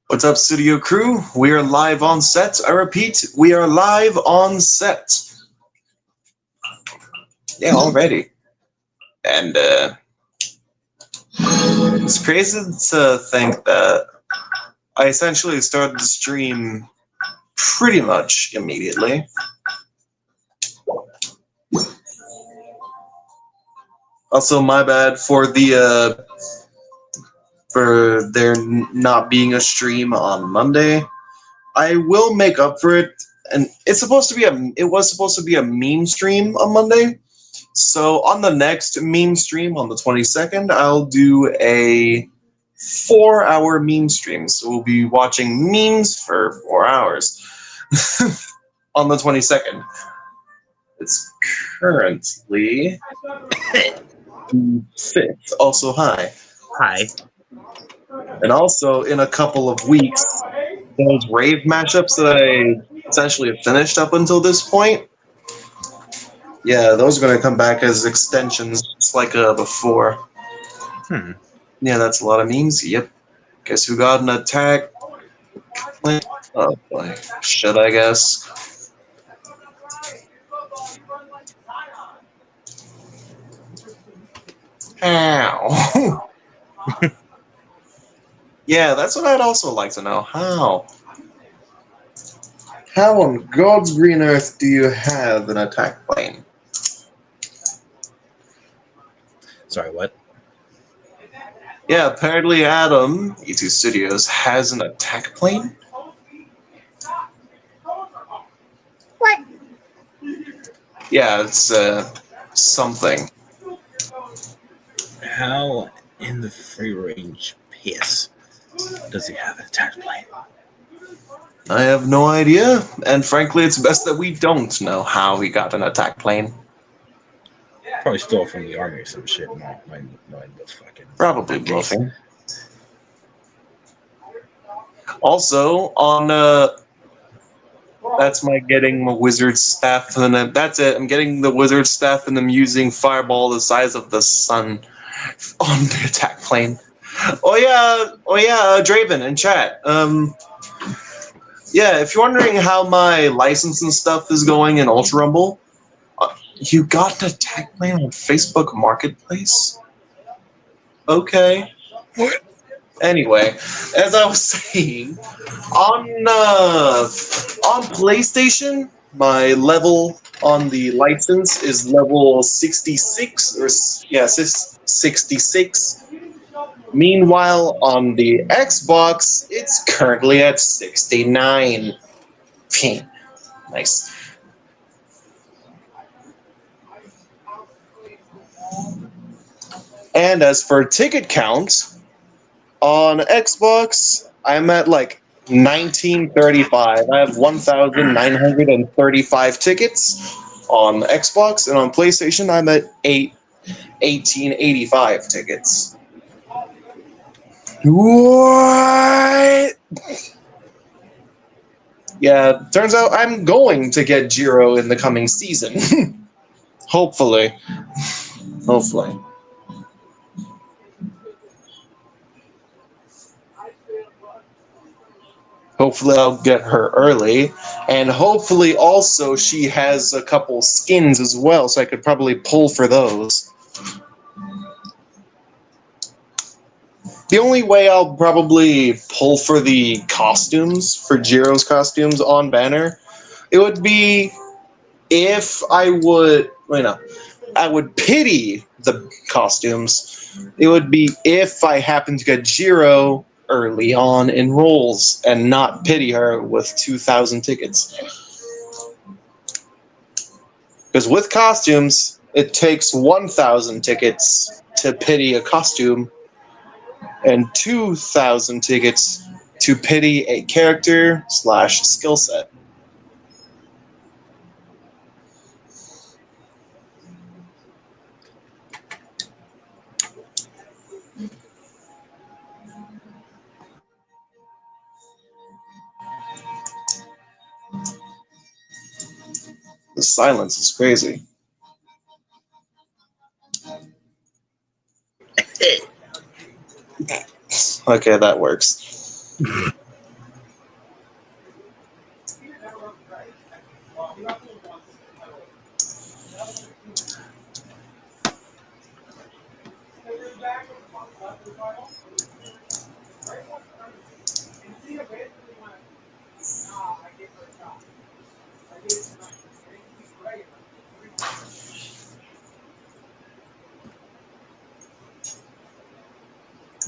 What's up, studio crew? We are live on set. I repeat, we are live on set. Yeah, already. And it's crazy to think that I essentially started the stream pretty much immediately. Also, my bad for there not being a stream on Monday. I will make up for it, and it was supposed to be a meme stream on Monday. So on the next meme stream on the 22nd, I'll do a 4-hour meme stream. So we'll be watching memes for 4 hours on the 22nd. It's currently 5th. Also, hi. Hi. And also, in a couple of weeks, those rave matchups that I essentially have finished up until this point, yeah, those are going to come back as extensions, just like before. Yeah, that's a lot of memes. Yep. Guess who got an attack? Oh boy. Should I guess? How? Yeah, that's what I'd also like to know. How? How on God's green earth do you have an attack plane? Sorry, what? Yeah, apparently Adam, E2 Studios, has an attack plane. What? Yeah, it's something. How in the free range piss does he have an attack plane? I have no idea, and frankly, it's best that we don't know how he got an attack plane. Probably stole from the army or some shit. No, the fucking Probably bluffing. Also, on that's my getting my wizard staff, and then that's it. I'm getting the wizard staff, and I'm using fireball the size of the sun on the attack plane. Oh yeah, Draven in chat. Yeah, if you're wondering how my license and stuff is going in Ultra Rumble, you got an attack plane on Facebook Marketplace? Okay. Anyway, as I was saying, on PlayStation, my level on the license is level 66, or yeah, 66. Meanwhile, on the Xbox, it's currently at 69. Nice. And as for ticket count, on Xbox, I'm at like 1935. I have 1,935 tickets on Xbox, and on PlayStation, I'm at 1885 tickets. What? Yeah, turns out I'm going to get Jiro in the coming season. Hopefully. Hopefully. Hopefully I'll get her early, and hopefully also she has a couple skins as well, so I could probably pull for those. The only way I'll probably pull for the costumes, for Jiro's costumes on Banner, it would be if I would, I would pity the costumes. It would be if I happened to get Jiro early on in rolls and not pity her with 2,000 tickets. Because with costumes, it takes 1,000 tickets to pity a costume and 2,000 tickets to pity a character / skill set. The silence is crazy. Okay, that works.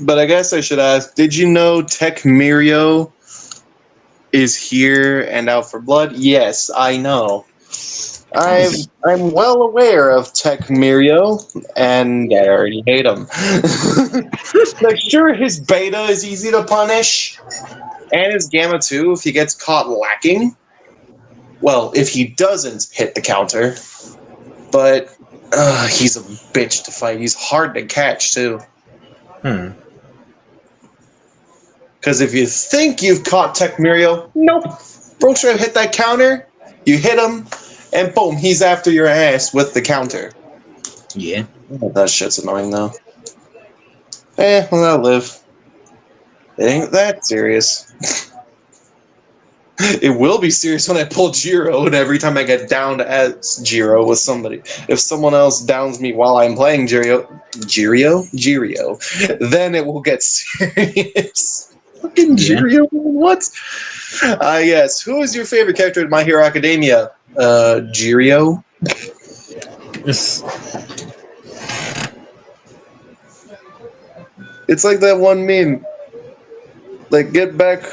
But I guess I should ask, did you know Tech Mirio is here and out for blood? Yes, I know. I'm well aware of Tech Mirio, and I already hate him. Like, sure, his beta is easy to punish, and his gamma too if he gets caught lacking. Well, if he doesn't hit the counter, but he's a bitch to fight. He's hard to catch too. Because if you think you've caught Tech Mirio, nope. Broke straight hit that counter, you hit him, and boom, he's after your ass with the counter. Yeah. Oh, that shit's annoying though. Well, I'll live. It ain't that serious. It will be serious when I pull Jiro, and every time I get down to as Jiro with somebody. If someone else downs me while I'm playing Jiro, then it will get serious. Fucking Yeah. Jiro, what? Yes. Who is your favorite character in My Hero Academia? Jiro. It's like that one meme. Like, get back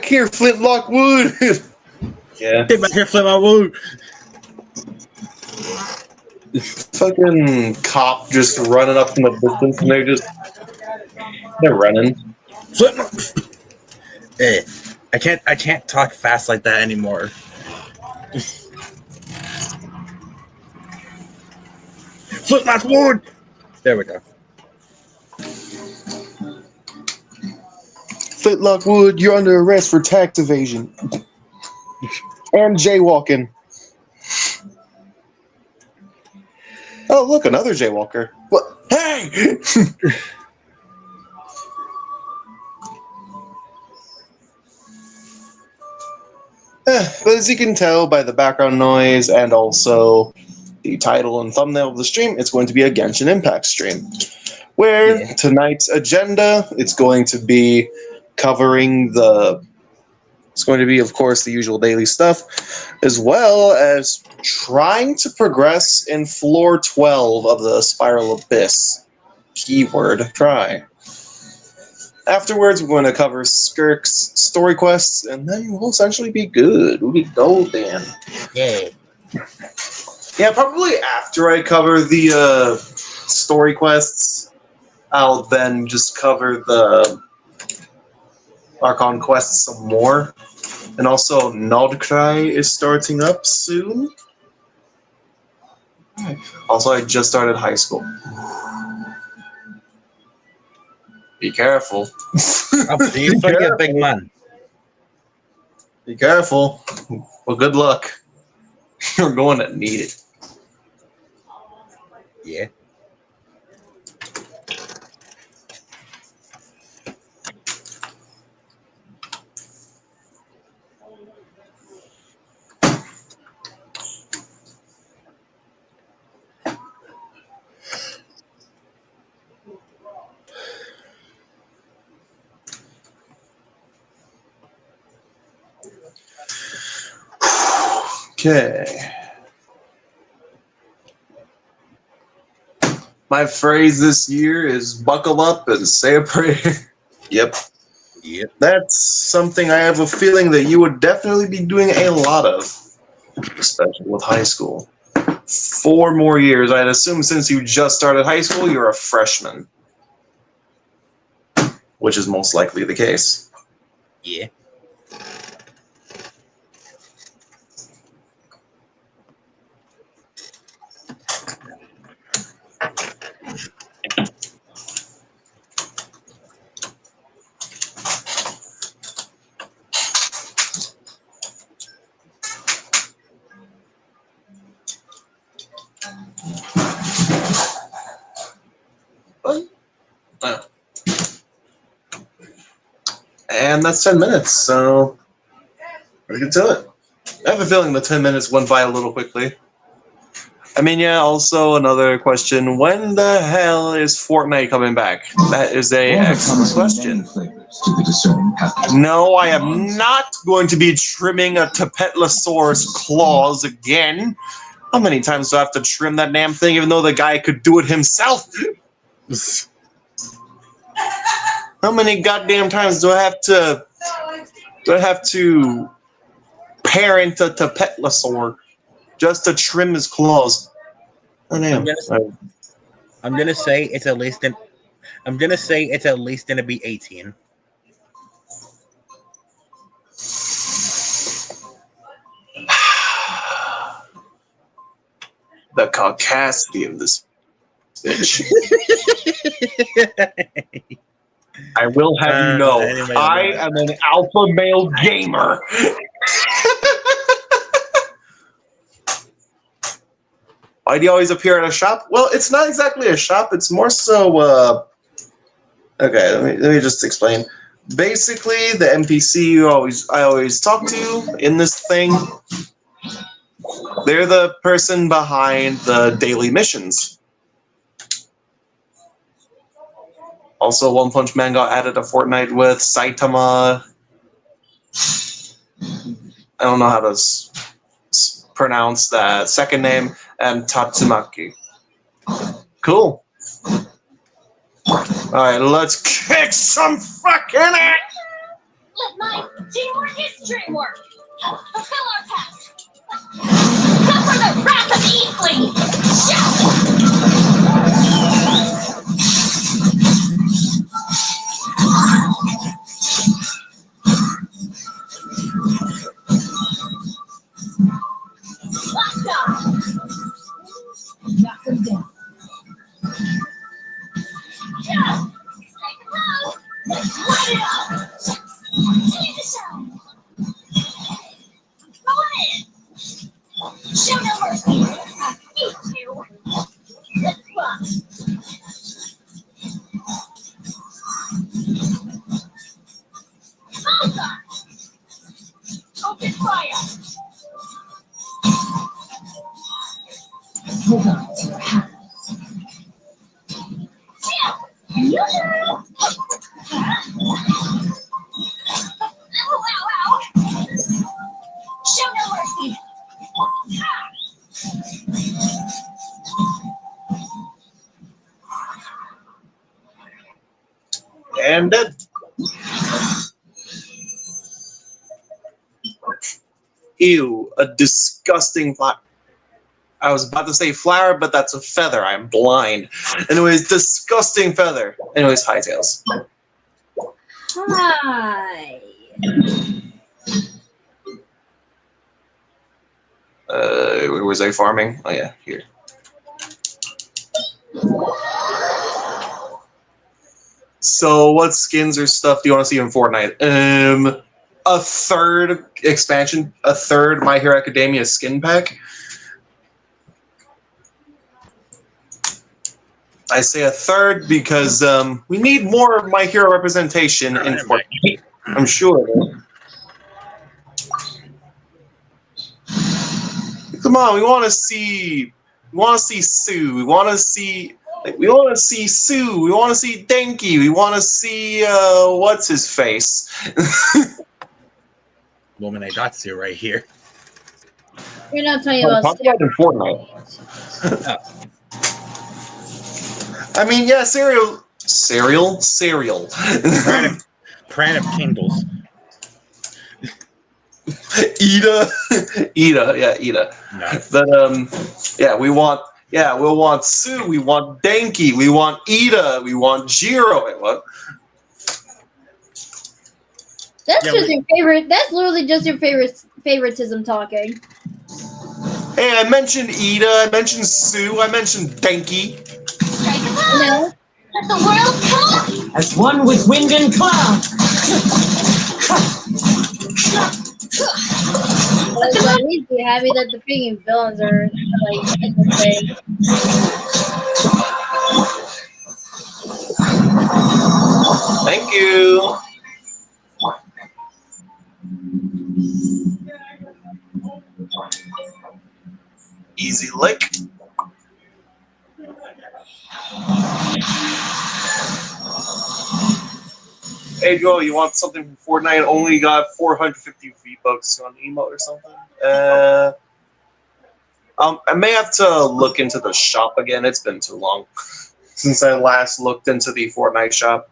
here, Flintlock Wood. Yeah. Get back here, flip my wood. Fucking cop just running up from the distance, and they're running. Flip my. Hey, I can't talk fast like that anymore. Flip my wood. There we go. Flintlock Wood, you're under arrest for tax evasion and jaywalking. Oh, look, another jaywalker. What? Hey! But as you can tell by the background noise and also the title and thumbnail of the stream, it's going to be a Genshin Impact stream. Where tonight's agenda, it's going to be covering it's going to be, of course, the usual daily stuff, as well as trying to progress in floor 12 of the Spiral Abyss. Keyword, try. Afterwards, we're going to cover Skirk's story quests, and then we'll essentially be good. We'll be golden. Yeah. Yeah, probably after I cover the story quests, I'll then just cover the Archon quests some more. And also, Nodcry is starting up soon. Also, I just started high school. Be careful. He's like a big man. Be careful. Well, good luck. You're going to need it. Yeah. Okay. My phrase this year is buckle up and say a prayer. Yep. That's something I have a feeling that you would definitely be doing a lot of, especially with high school. 4 more years. I'd assume since you just started high school, you're a freshman. Which is most likely the case. Yeah. What? Oh. And that's 10 minutes, so we're get to it. I have a feeling the 10 minutes went by a little quickly. I mean, yeah, also another question. When the hell is Fortnite coming back? That is a excellent question. No, I am not going to be trimming a Tapetlosaurus claws again. How many times do I have to trim that damn thing, even though the guy could do it himself? How many goddamn times do I have to parent a Tapetlosaur just to trim his claws? Oh, damn. I'm gonna say it's at least gonna be 18. The caucasity of this bitch. I will have you know, I am an alpha male gamer. Why do you always appear at a shop? Well, it's not exactly a shop. It's more so. Okay, let me just explain. Basically, the NPC I always talk to in this thing, they're the person behind the daily missions. Also, One Punch Man got added to Fortnite with Saitama. I don't know how to pronounce that second name, and Tatsumaki. Cool. Alright, let's kick some fucking ass! Let my teamwork is dreamwork. Fulfill our task. Suffer the wrath of Eastling. Knock them down. Yeah. Take a blow. Let's light it up. See the sound. Go in. Show no mercy. I hate you. Let's rock. Bullseye. Open fire. Hold on to your hat. Ow, ow, ow. Show no mercy. And dead. Ew, a disgusting flower. I was about to say flower, but that's a feather. I'm blind. Anyways, disgusting feather. Anyways, hi, Tails. Hi. Where was I farming? Oh, yeah, here. So, what skins or stuff do you want to see in Fortnite? A third expansion, a third My Hero Academia skin pack. I say a third because we need more My Hero representation in Fortnite. I'm sure. Come on, we want to see Sue. We want to see Sue. We want to see Denki. We want to see what's his face. Woman, I got Sue right here. You're not talking about Fortnite. I mean, yeah, cereal. Pran of Kindles. Ida. No. But we'll want Sue, we want Denki, we want Ida, we want Jiro. Wait, what? That's just your favorite. That's literally just your favoritism talking. Hey, I mentioned Ida, I mentioned Sue, I mentioned Denki. No. Let the world come. As one with wind and cloud. But at least be happy that the freaking villains are like interesting. Thank you. Easy lick. Hey Joel, you want something from Fortnite? Only got 450 V-Bucks on emote or something? I may have to look into the shop again. It's been too long since I last looked into the Fortnite shop.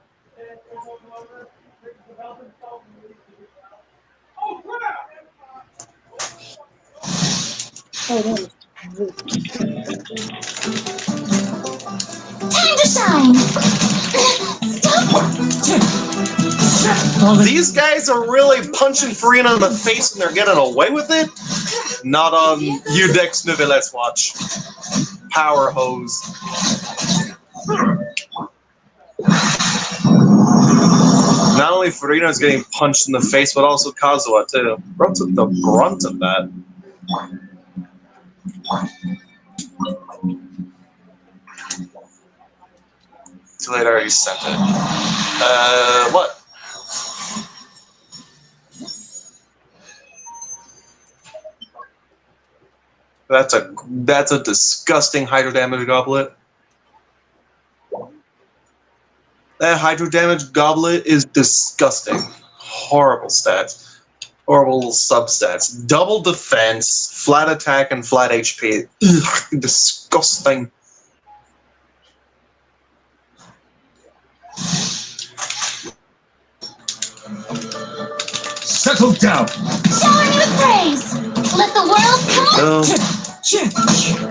Oh, no. Time to shine! These guys are really punching Farina in the face and they're getting away with it? Not on Udex Let's watch. Power hose. Not only Farina's getting punched in the face, but also Kazuha too. Bro took the brunt of that. Too late, I already sent it. What? That's a disgusting hydro damage goblet. That hydro damage goblet is disgusting. Horrible stats. Horrible substats. Double defense, flat attack, and flat HP. Ugh, disgusting. Settle down. Shower me with praise! Let the world come!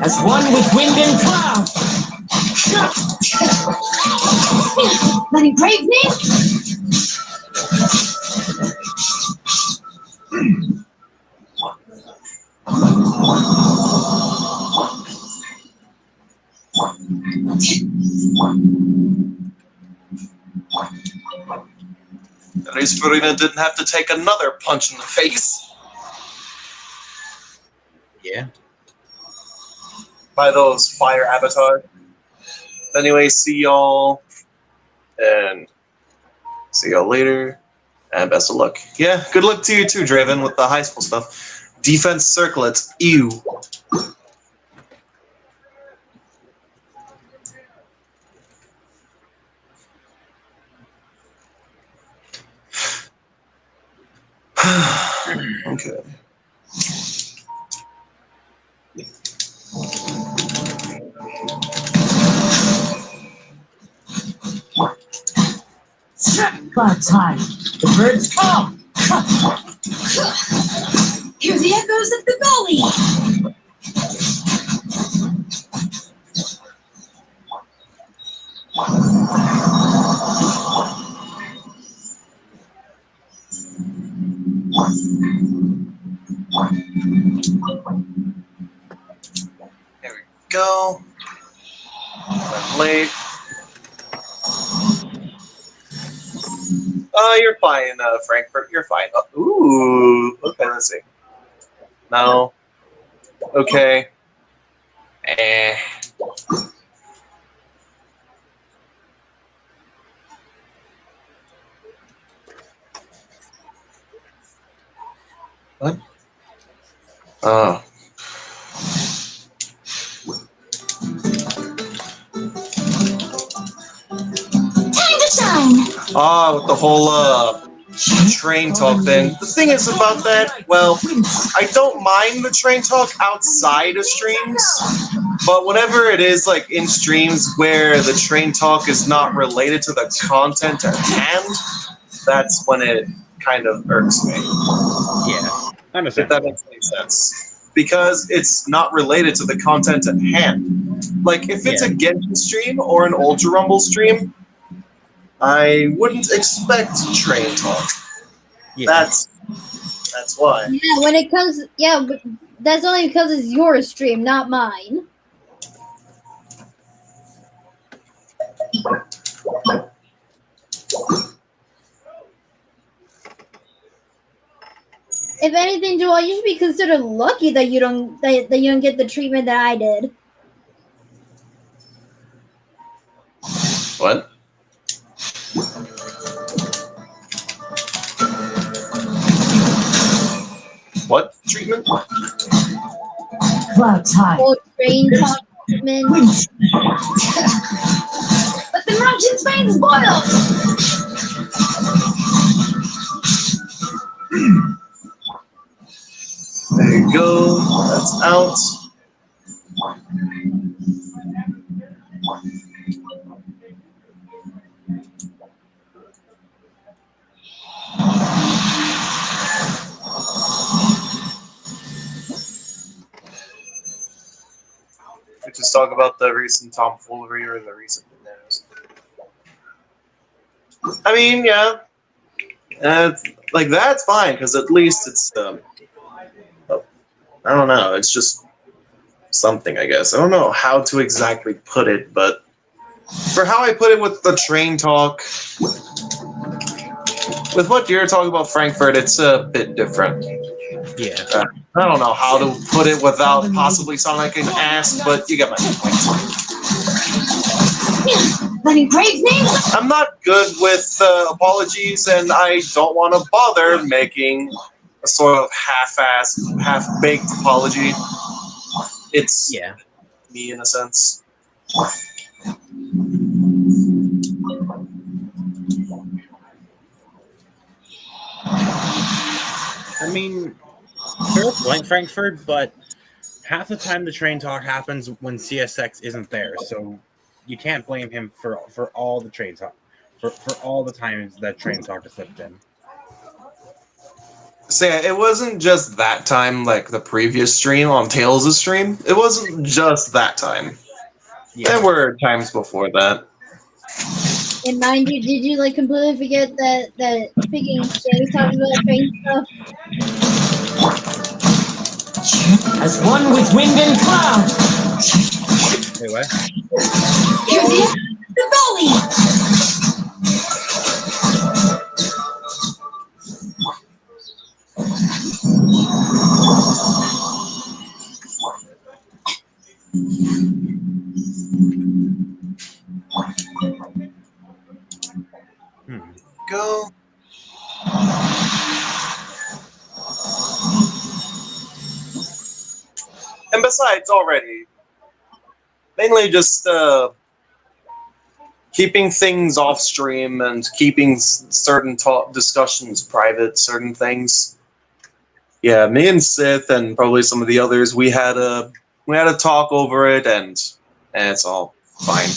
As one with wind and cloud. Let me praise me! At least Farina didn't have to take another punch in the face Yeah. by those fire avatars. Anyway, see y'all, and see y'all later, and best of luck. Yeah, good luck to you too, Draven, with the high school stuff. Defense circlets, ew. Okay. About time. The birds come. Hear the echoes of the gully! There we go. I'm late. You're fine, Frankfurt. You're fine. Ooh. Okay, let's see. No. Okay. Eh. What? Oh. Time to shine! With the whole train talk thing. The thing is about that, well, I don't mind the train talk outside of streams, but whenever it is like in streams where the train talk is not related to the content at hand, that's when it kind of irks me. Yeah. I If understand. that makes any sense. Because it's not related to the content at hand. Like, if it's a Genshin stream or an Ultra Rumble stream, I wouldn't expect train talk. Yeah. That's why. Yeah, when it comes, yeah, but that's only because it's your stream, not mine. If anything, Joel, you should be considered lucky that you don't get the treatment that I did. What? What treatment? clouds high. Old train talkman. But the mountain's made spoiled. There you go. That's out. We just talk about the recent tomfoolery or the recent news. I mean, yeah, like that's fine because at least it's I don't know. It's just something, I guess. I don't know how to exactly put it, but for how I put it with the train talk, with what you're talking about Frankfurt, it's a bit different. Yeah. I don't know how to put it without possibly sounding like an ass, but you get my point. Running Graves' names? I'm not good with apologies, and I don't want to bother making a sort of half-assed, half-baked apology. It's Yeah. me in a sense. I mean, fair point, Frankfurt, but half the time the train talk happens when CSX isn't there, so you can't blame him for all the train talk, for all the times that train talk is slipped in. So yeah, it wasn't just that time, like the previous stream on Tails' stream. It wasn't just that time. Yeah. There were times before that. And mind you, did you like completely forget that freaking Shay talks about train stuff? As one with wind and cloud. Wait, what? The Dolly! Go. And besides, already, mainly just keeping things off stream and keeping certain discussions private, certain things. Yeah, me and Sith and probably some of the others, we had a talk over it, and it's all fine.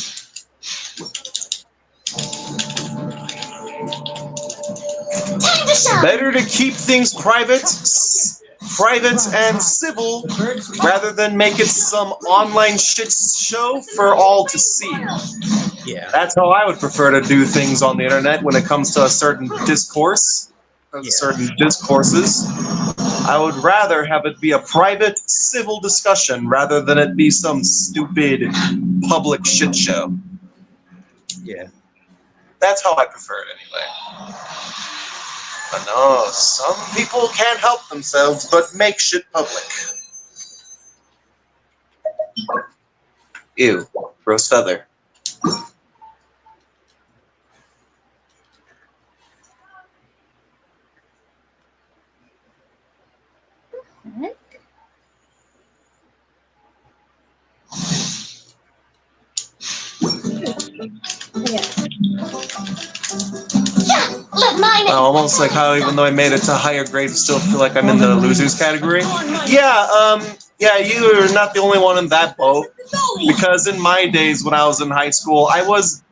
Time to shine! Better to keep things private and civil, rather than make it some online shit show for all to see. Yeah. That's how I would prefer to do things on the internet when it comes to a certain discourse, or Yeah. certain discourses. I would rather have it be a private, civil discussion rather than it be some stupid public shit show. Yeah. That's how I prefer it anyway. But no, some people can't help themselves but make shit public. Ew, gross feather. What? Okay. Yeah, let mine Almost like how even though I made it to higher grade, I still feel like I'm in the losers category. Yeah, you're not the only one in that boat. Because in my days when I was in high school, I was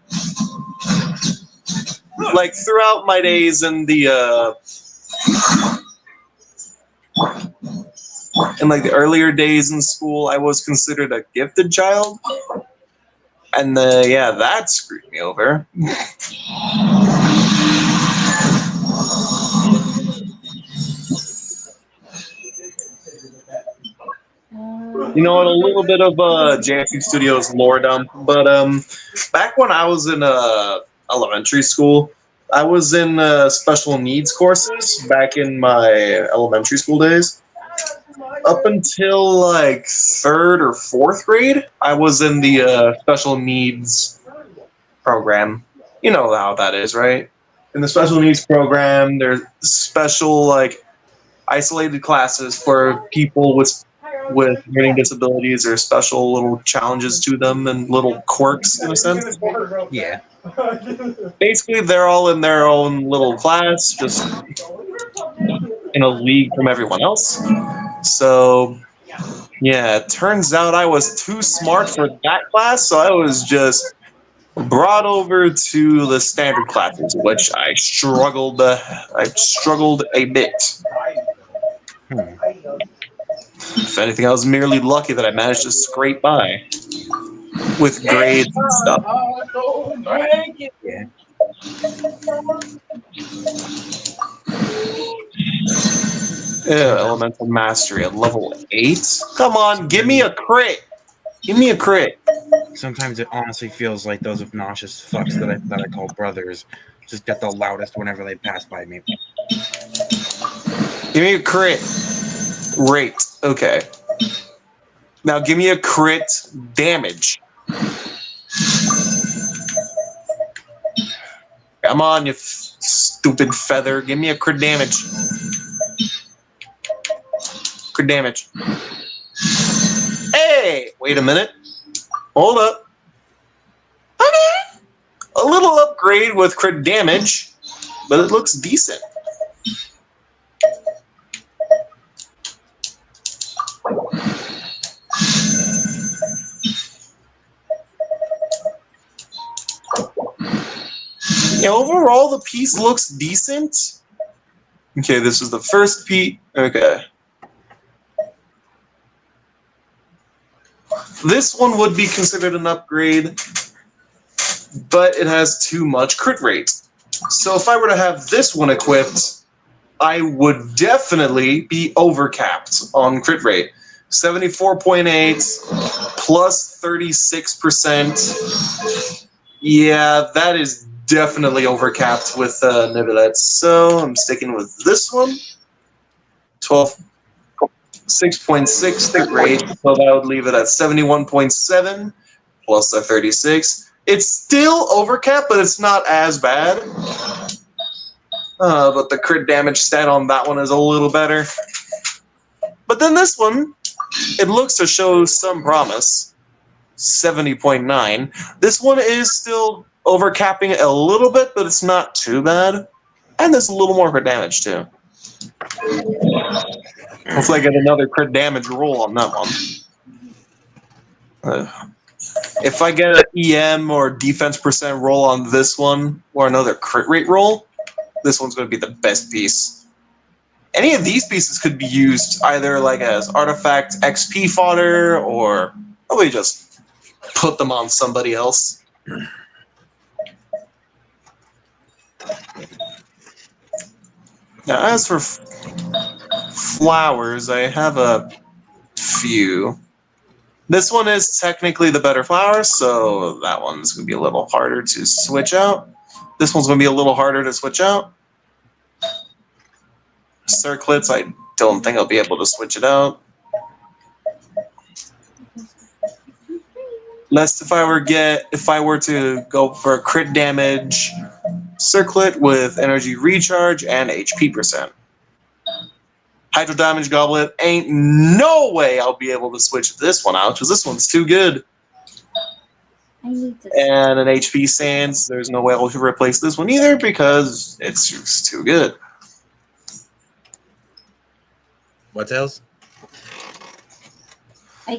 like throughout my days in the earlier days in school, I was considered a gifted child. And yeah, that screwed me over. You know what? A little bit of JFC Studios lore dump, but back when I was in elementary school, I was in special needs courses back in my elementary school days. Up until like 3rd or 4th grade, I was in the special needs program. You know how that is, right? In the special needs program, there's special like isolated classes for people with with learning disabilities or special little challenges to them and little quirks in a sense. Yeah. Basically, they're all in their own little class, just in a league from everyone else. So, yeah, it turns out I was too smart for that class, so I was just brought over to the standard classes, which I struggled a bit. Hmm. If anything, I was merely lucky that I managed to scrape by with grades and stuff. Yeah. Yeah, elemental mastery at level 8. Come on, give me a crit. Give me a crit. Sometimes it honestly feels like those obnoxious fucks that I call brothers just get the loudest whenever they pass by me. Give me a crit rate. Okay. Now give me a crit damage. Come on, you stupid feather. Give me a crit damage. Crit damage. Hey! Wait a minute. Hold up. Okay. A little upgrade with crit damage, but it looks decent. Yeah, overall, the piece looks decent. Okay, this is the first piece. Okay. This one would be considered an upgrade, but it has too much crit rate. So if I were to have this one equipped, I would definitely be overcapped on crit rate. 74.8 plus 36%. Yeah, that is definitely overcapped with Nibilet. So I'm sticking with this one. 6.6 crit rate, so that would leave it at 71.7 plus the 36. It's still overcapped, but it's not as bad. But the crit damage stat on that one is a little better. But then this one, it looks to show some promise. 70.9. This one is still overcapping a little bit, but it's not too bad. And there's a little more crit damage, too. Hopefully I get another crit damage roll on that one. If I get an EM or defense percent roll on this one, or another crit rate roll, this one's going to be the best piece. Any of these pieces could be used either like as artifact XP fodder, or probably just put them on somebody else. Now, as for flowers, I have a few. This one is technically the better flower, so that one's going to be a little harder to switch out. This one's going to be a little harder to switch out. Circlets, I don't think I'll be able to switch it out. Lest if I were to go for a crit damage circlet with energy recharge and HP percent. Hydro damage goblet, ain't no way I'll be able to switch this one out, because this one's too good. I need to. And an HP sands, there's no way I'll replace this one either, because it's just too good. What else?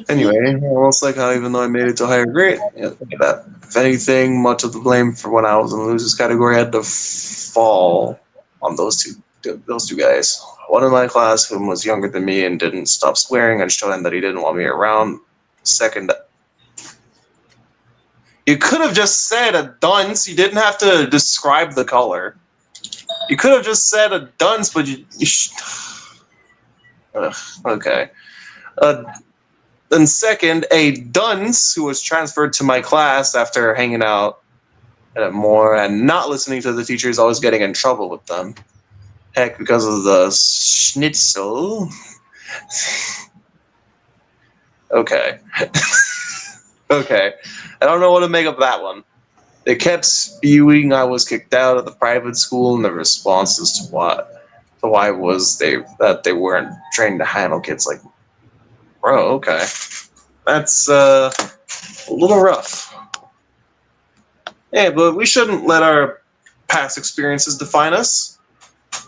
Anyway, it looks like even though I made it to higher grade, yeah, look at that. If anything, much of the blame for when I was in the losers category had to fall on those two guys. One in my class who was younger than me and didn't stop swearing and showing that he didn't want me around. Second, you could have just said a dunce. You didn't have to describe the color. You could have just said a dunce, but okay. Then second, a dunce who was transferred to my class after hanging out more and not listening to the teachers, always getting in trouble with them. Heck, because of the schnitzel. Okay. Okay. I don't know what to make of that one. They kept spewing I was kicked out of the private school, and the responses to why was that they weren't trained to handle kids like Bro, okay. That's a little rough. Yeah, but we shouldn't let our past experiences define us.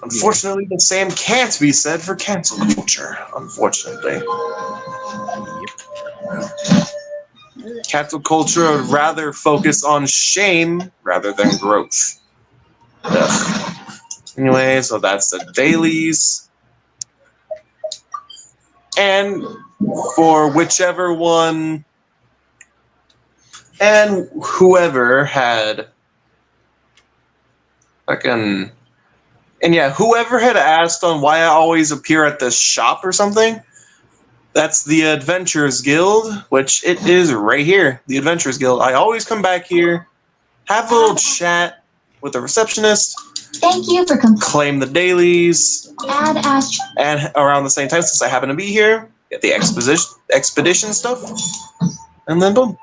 Unfortunately, the same can't be said for cancel culture, unfortunately. Cancel culture would rather focus on shame rather than growth. Ugh. Anyway, so that's the dailies. And for whichever one and whoever had fucking and yeah, whoever had asked on why I always appear at this shop or something, that's the Adventurers Guild, which it is right here. The Adventurers Guild. I always come back here, have a little chat with the receptionist, Thank you for claim the dailies, add Astro. and around the same time, since I happen to be here, get the expedition stuff, and then boom.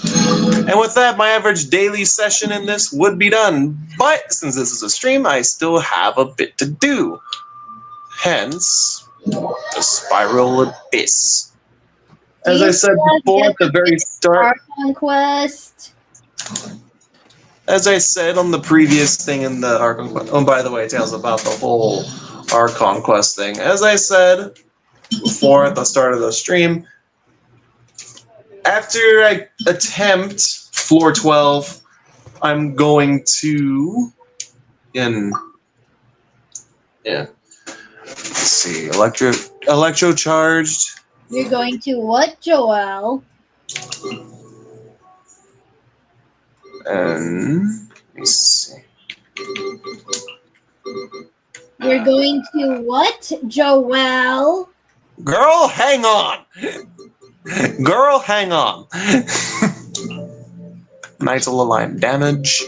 And with that, my average daily session in this would be done. But since this is a stream, I still have a bit to do. Hence, the Spiral Abyss. As I said before at the very start, Conquest. as I said on the previous thing in the Archon Quest, oh, by the way, it tells about the whole Archon Quest thing. As I said before at the start of the stream, after I attempt floor 12, I'm going to, let's see, electro charged. You're going to what, Joel? And let me see. You're going to what, Joel? Girl, hang on. Girl, hang on. Knights will align damage.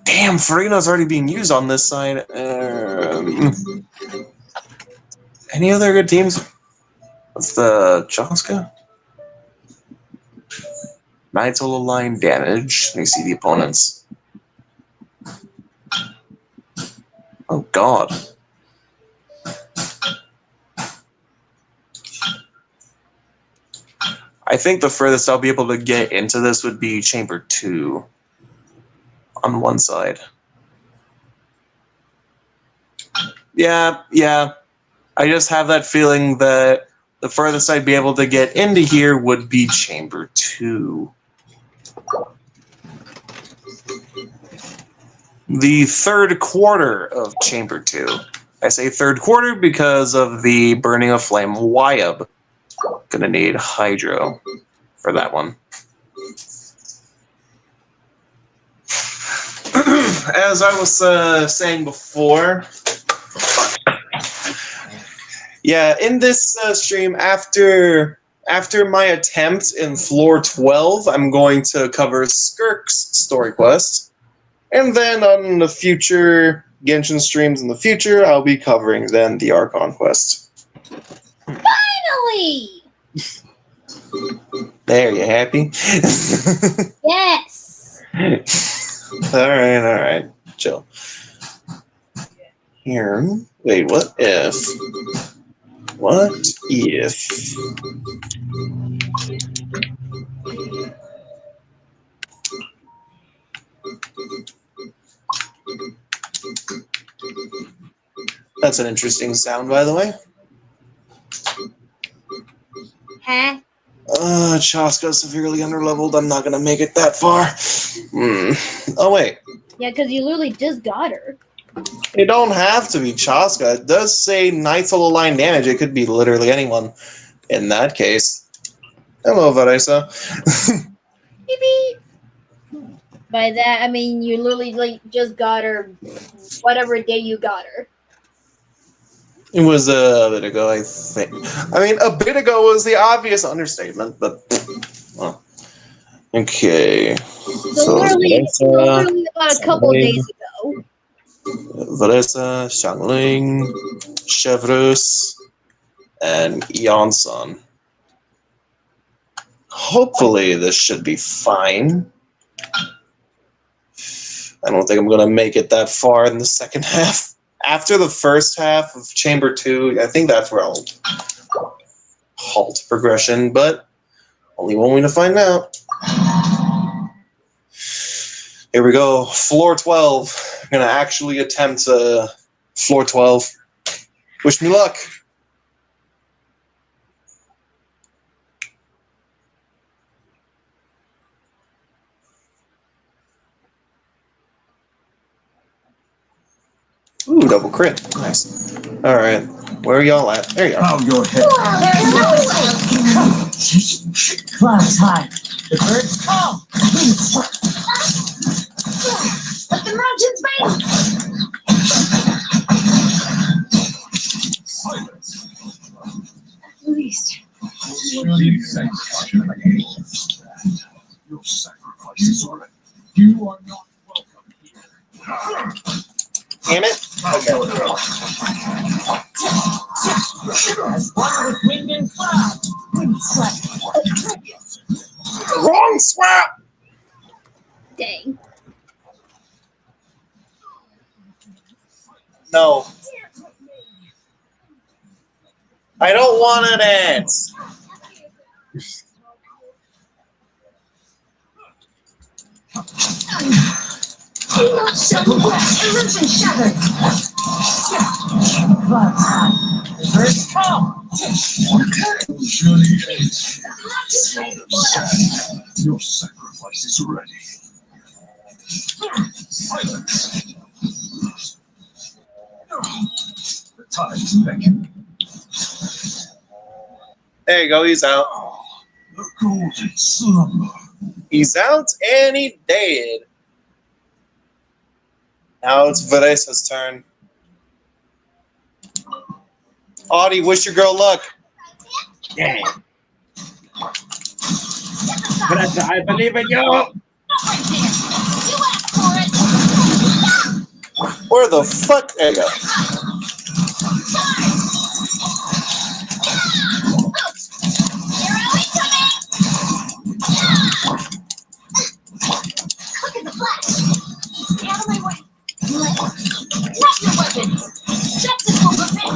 Damn, Farina's already being used on this side. Any other good teams? What's the Jaska? Knights will align damage. Let me see the opponents. Oh, God. I think the furthest I'll be able to get into this would be Chamber 2 on one side. Yeah. I just have that feeling that the furthest I'd be able to get into here would be Chamber 2. The third quarter of Chamber 2. I say third quarter because of the Burning of Flame Wyab. Gonna need Hydro for that one. As I was saying before, yeah, in this stream, after my attempt in floor 12, I'm going to cover Skirk's story quest, and then on the future Genshin streams in the future, I'll be covering then the Archon quest. Finally! There, you happy? Yes! Alright. Chill. Here. Wait, what if? That's an interesting sound, by the way. Huh? Chaska severely underleveled. I'm not gonna make it that far. Oh, wait. Yeah, because you literally just got her. It don't have to be Chaska. It does say Knights will align damage. It could be literally anyone in that case. Hello, Vanessa. Beep, beep. By that, I mean you literally just got her whatever day you got her. It was a bit ago, I think. I mean, a bit ago was the obvious understatement, but... Well. Okay. So literally about a couple days ago. Vanessa, Xiangling, Chevrus, and Janssen. Hopefully this should be fine. I don't think I'm going to make it that far in the second half. After the first half of Chamber 2, I think that's where I'll halt progression, but only one way to find out. Here we go. Floor 12. I'm going to actually attempt floor 12. Wish me luck. Ooh, double crit. Nice. All right. Where are y'all at? There you are. Bow your head. There's no way. Clouds high. The birds call. Let the mountains bang. At least. Your sacrifice is already. You are not welcome here. Damn it. As one with wind and cloud. Wrong swap. Dang. No. I don't want to dance. Illusion shattered. Clouds high. The birds call. Journey ends. Your sacrifice is ready. Silence. The time to beckon. There you go. He's out. The golden slumber. He's out and he dead. Now it's Varesa's turn. Audie, wish your girl luck. Dang. Vanessa, I believe in you. You asked for it. Where the fuck? There you go. Look at the flash. Get out of my way. Drop your weapons. Justice will prevail.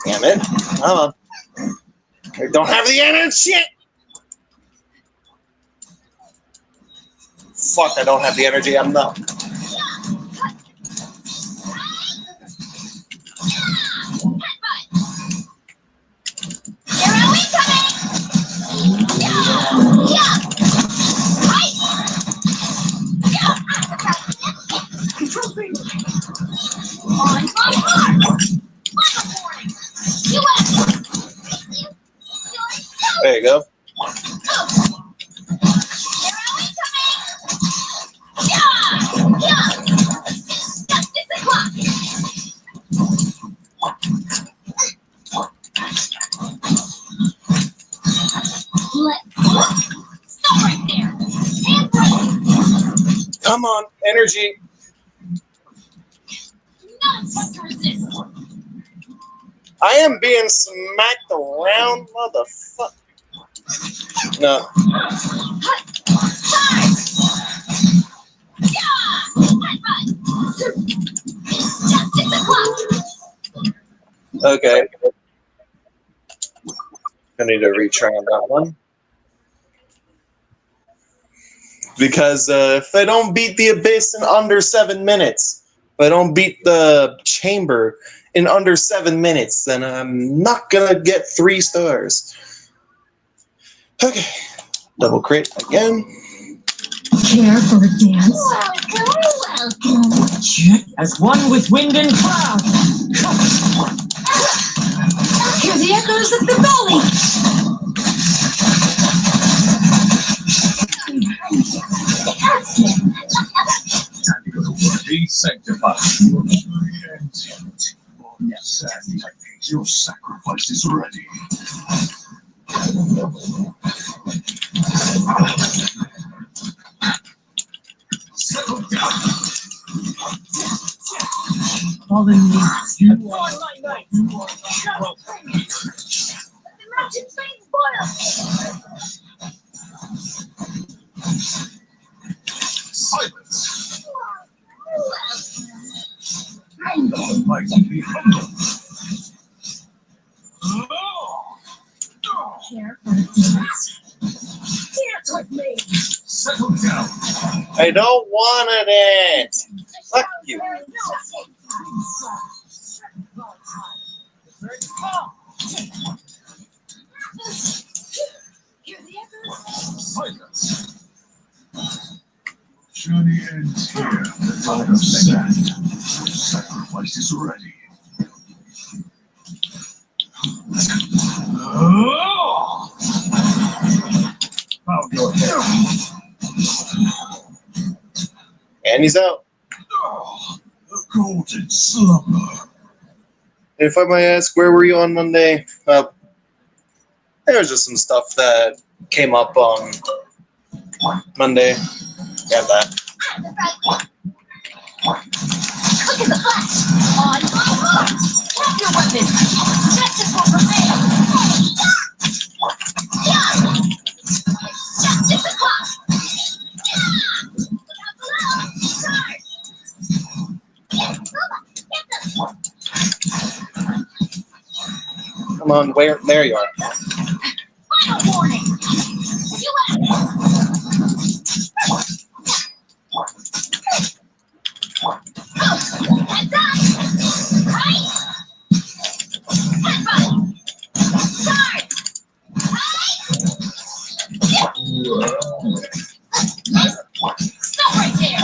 Damn it. Come on. I don't have the energy. Fuck, I don't have the energy. I'm not. Here we coming. Yeah. Control freedom. On my mark. Final warning. U.S. There you go. Stop right there. Stand ready. Come on, energy. None of us to resist. I am being smacked around, motherfucker. No. Okay. I need to retry on that one. Because if I don't beat the Abyss in under 7 minutes, if I don't beat the Chamber in under 7 minutes, then I'm not going to get 3 stars. Okay. Double crit again. Care for a dance? Welcome. As one with wind and cloud. Hear the echoes of the valley. Be sanctified. Your sacrifice is ready. Settle down. Fallen leaves. You You are not welcome. The mountains may boil. Silence. mighty be humble. Here for the dance. Dance with me. Settle down. I don't want it. Fuck you. Silence. Journey ends here. The tide of sand. Sacrifice is ready. Bow your head. And he's out. The golden slumber. If I might ask, where were you on Monday? There was just some stuff that came up on Monday. Yeah, that. Look at the flash. On my mark. Grab your weapon. Justice will prevail. Justice o'clock. Come on, where? There you are. Final warning. You heads up. Right. Headbutt. Start. Stop right there.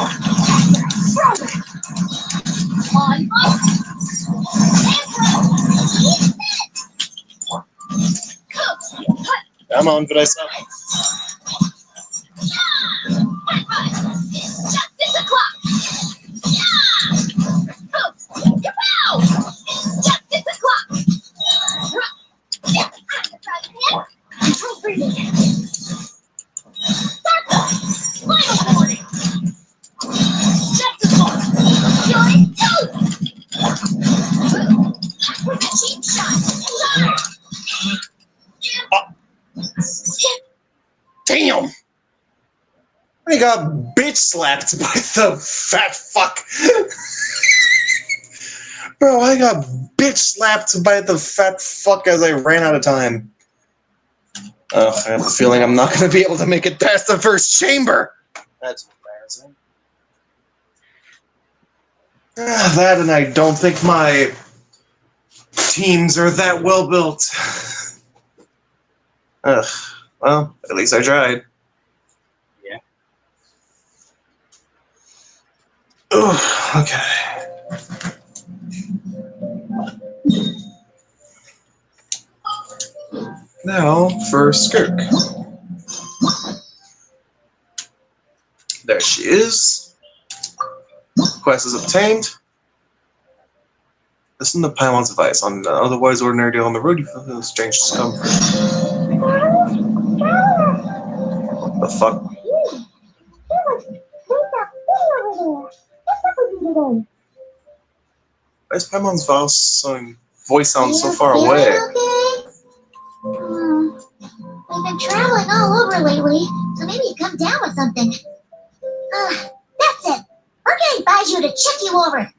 Throw it. On up. And throw. Come on, good I suck. Justice o'clock. Kapow! Justice o'clock. Control breathing. Start the final warning. Justice o'clock. You're in two. With a cheap shot. Damn! I got bitch slapped by the fat fuck. Bro, I got bitch slapped by the fat fuck as I ran out of time. Ugh, I have a feeling I'm not going to be able to make it past the first chamber. That's embarrassing. That, and I don't think my teams are that well built. Ugh. Well, at least I tried. Yeah. Ugh, okay. Now for Skirk. There she is. Quest is obtained. Listen to Paimon's advice. On an otherwise ordinary day on the road, you feel strange discomfort. The fuck? Why is Paimon's voice sound so far away? We've been traveling all over lately, so maybe you come down with something. That's it. We're getting Baiju to check you over.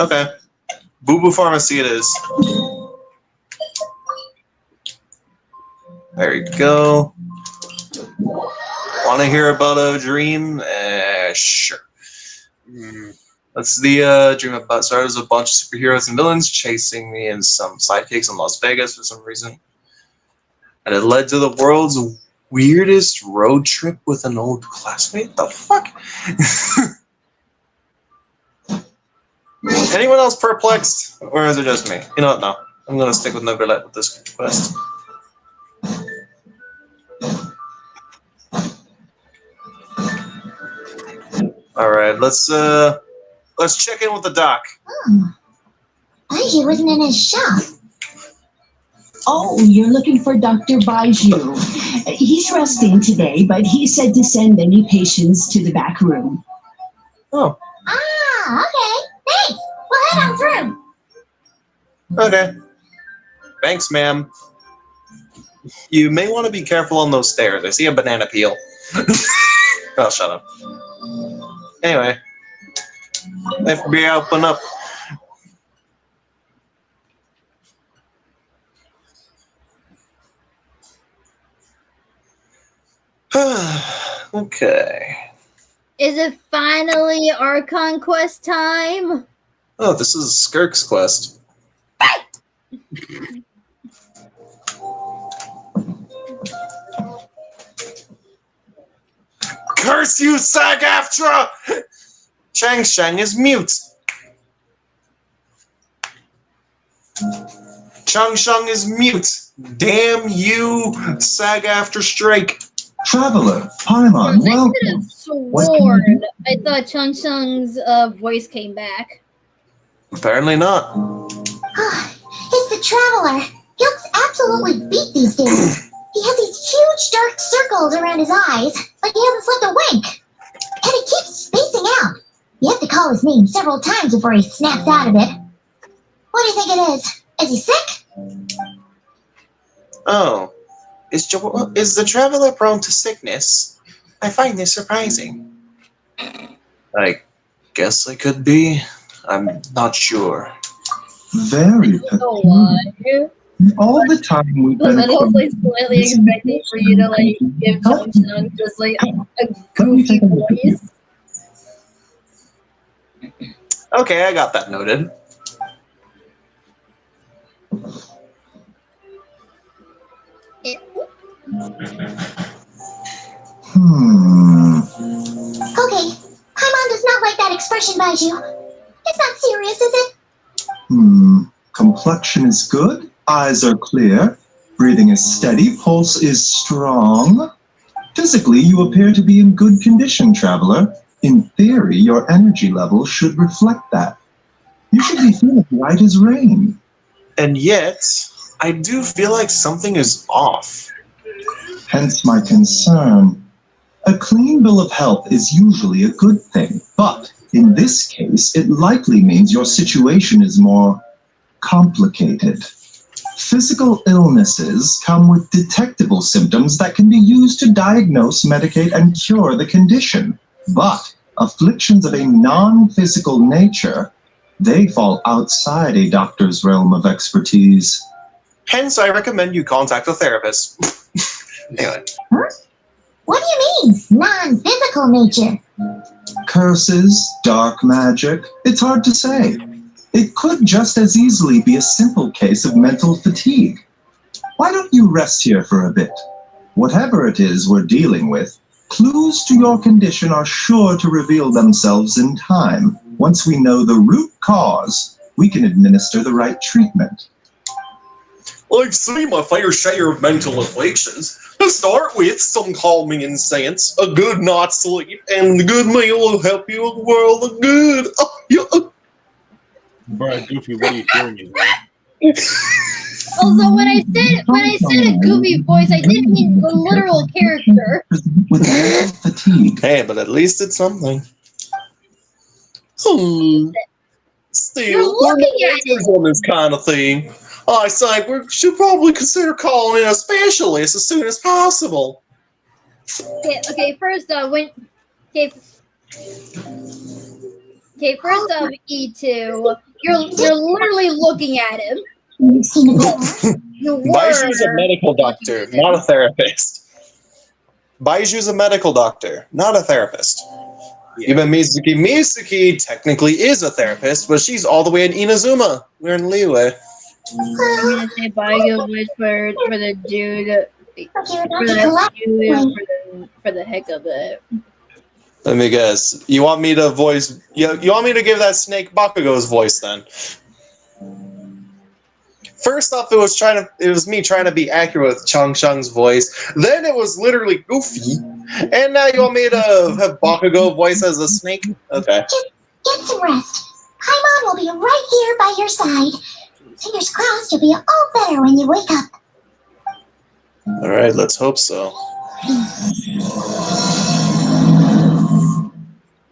Okay. Boo Boo Pharmacy it is. There you go. Want to hear about a dream? Sure. That's the dream about started as a bunch of superheroes and villains chasing me and some sidekicks in Las Vegas for some reason. And it led to the world's weirdest road trip with an old classmate? The fuck? Anyone else perplexed? Or is it just me? You know what? No. I'm going to stick with Nobilette with this quest. Alright, let's check in with the doc. Baiju wasn't in his shop. Oh, you're looking for Dr. Baiju. He's resting today, but he said to send any patients to the back room. Oh, Ah, okay. Thanks. We'll head on through. okay. Thanks, ma'am. You may want to be careful on those stairs. I see a banana peel. Oh, shut up. Anyway. FBI, open up. Okay. Is it finally our conquest time? Oh, this is Skirk's quest. Curse you, SAG-AFTRA! Chang Shang is mute. Chang Shang is mute. Damn you, SAG-AFTRA strike. Traveler, Paimon, I could have welcome. sworn I thought Chung Chung's voice came back. Apparently not. It's the Traveler. He looks absolutely beat these days. He has these huge dark circles around his eyes, like he hasn't slept a wink. And he keeps spacing out. You have to call his name several times before he snaps out of it. What do you think it is? Is he sick? Oh. Is the Traveler prone to sickness? I find this surprising. I guess I could be. I'm not sure. Very Oh, peculiar. All the time we've been but also slightly expecting for you to like give Chung Chung just like a goofy voice. Okay, I got that noted. Okay, Paimon does not like that expression, Baiju. It's not serious, is it? Complexion is good, eyes are clear, breathing is steady, pulse is strong. Physically, you appear to be in good condition, Traveler. In theory, your energy level should reflect that. You should be feeling right as rain. And yet, I do feel like something is off. Hence my concern. A clean bill of health is usually a good thing, but in this case, it likely means your situation is more complicated. Physical illnesses come with detectable symptoms that can be used to diagnose, medicate, and cure the condition. But afflictions of a non-physical nature, they fall outside a doctor's realm of expertise. Hence, I recommend you contact a therapist. Anyway. Huh? What do you mean, non-physical nature? Curses, dark magic, it's hard to say. It could just as easily be a simple case of mental fatigue. Why don't you rest here for a bit? Whatever it is we're dealing with, clues to your condition are sure to reveal themselves in time. Once we know the root cause, we can administer the right treatment. I've seen my fair share of mental afflictions. To start with, some calming incense, a good night's sleep, and a good meal will help you a world of good. Oh, yeah. Bruh, Goofy, what are you hearing in there? Also, when I said a goofy voice, I didn't mean the literal character. With mental fatigue. Hey, but at least it's something. Still, You're looking at it. on this kind of thing. I say we should probably consider calling in a specialist as soon as possible. Okay. First, first off, E2, you're literally looking at him. You've seen it before? You Baiju's a were medical doctor, looking at not a him. therapist. Baiju's a medical doctor, not a therapist. Yeah. Even Mizuki technically is a therapist, but she's all the way in Inazuma. We're in Liyue. I'm gonna say Baigyo was for the dude, Like you're about to collapse. for the heck of it. Let me guess. You want me to voice? You want me to give that snake Bakugo's voice then? First off, it was me trying to be accurate with Chang Shang's voice. Then it was literally Goofy, and now you want me to have Bakugo voice as a snake? Okay. Get some rest. Paimon will be right here by your side. Fingers crossed you'll be all better when you wake up. All right. Let's hope so.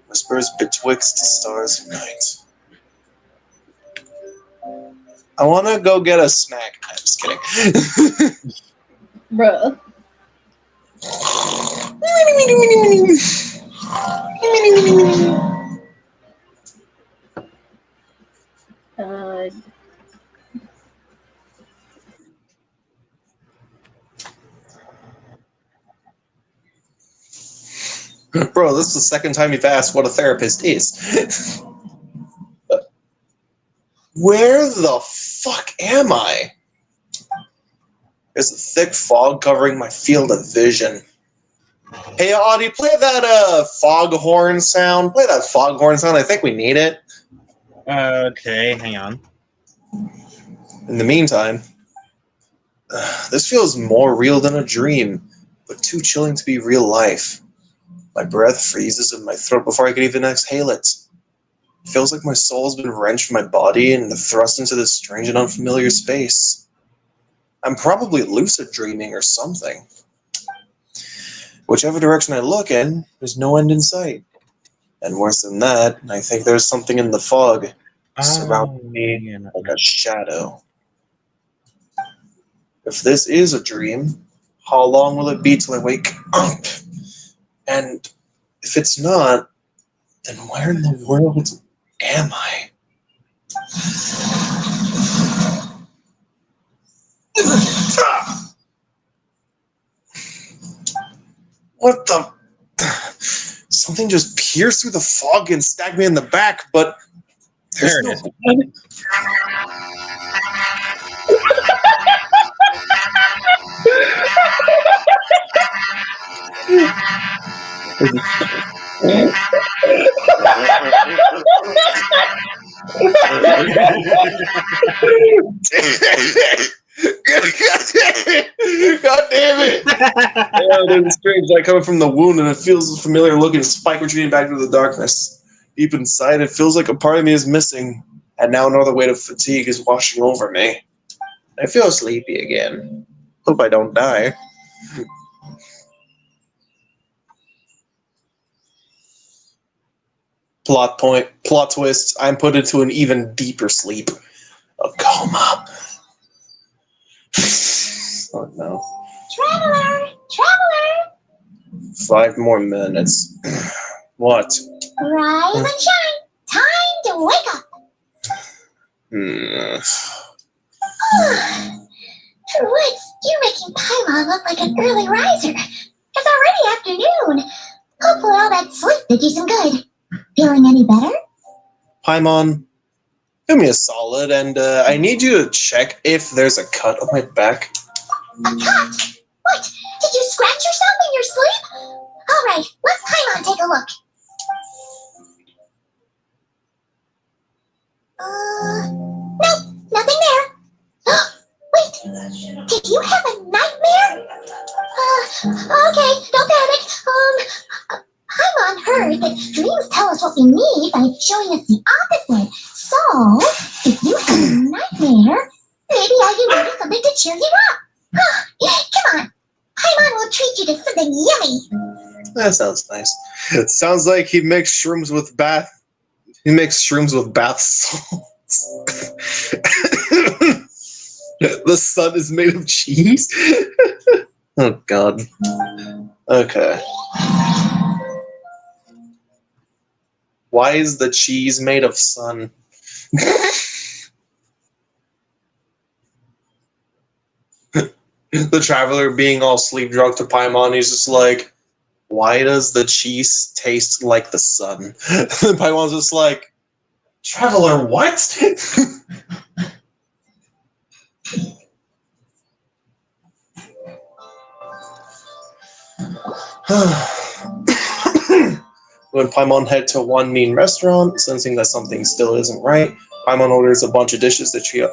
Whispers betwixt stars of night. I want to go get a snack. I'm just kidding. Bruh. Bro, this is the second time you've asked what a therapist is. Where the fuck am I? There's a thick fog covering my field of vision. Hey, Audie, play that foghorn sound. Play that foghorn sound. I think we need it. Okay, hang on. In the meantime, this feels more real than a dream, but too chilling to be real life. My breath freezes in my throat before I can even exhale it. It feels like my soul has been wrenched from my body and thrust into this strange and unfamiliar space. I'm probably lucid dreaming or something. Whichever direction I look in, there's no end in sight. And worse than that, I think there's something in the fog surrounding me like a shadow. If this is a dream, how long will it be till I wake up? And if it's not, then where in the world am I? What the? Something just pierced through the fog and stabbed me in the back, but there's There it no is. blood. God damn it! Yeah, there's a strange light coming from the wound, and it feels a familiar looking spike retreating back into the darkness. Deep inside, it feels like a part of me is missing, and now another weight of fatigue is washing over me. I feel sleepy again. Hope I don't die. Plot twist, I'm put into an even deeper sleep. A coma. Oh no. Traveler! Traveler! 5 more minutes. What? Rise and shine! Time to wake up! What's you making Paimon look like an early riser? It's already afternoon. Hopefully all that sleep did you some good. Feeling any better? Paimon, do me a solid, and I need you to check if there's a cut on my back. A cut? What? Did you scratch yourself in your sleep? Alright, let Paimon take a look. Nope, nothing there. Wait, did you have a nightmare? Okay, don't panic. Paimon heard that dreams tell us what we need by showing us the opposite. So, if you have a nightmare, maybe I can do something to cheer you up. Come on, Paimon will treat you to something yummy. That sounds nice. It sounds like he makes shrooms with bath. He makes shrooms with bath salts. The sun is made of cheese. Oh God. Okay. Why is the cheese made of sun? The traveler being all sleep drunk to Paimon, he's just like, why does the cheese taste like the sun? And Paimon's just like, traveler, what? When Paimon head to one mean restaurant, sensing that something still isn't right, Paimon orders a bunch of dishes that she... Okay.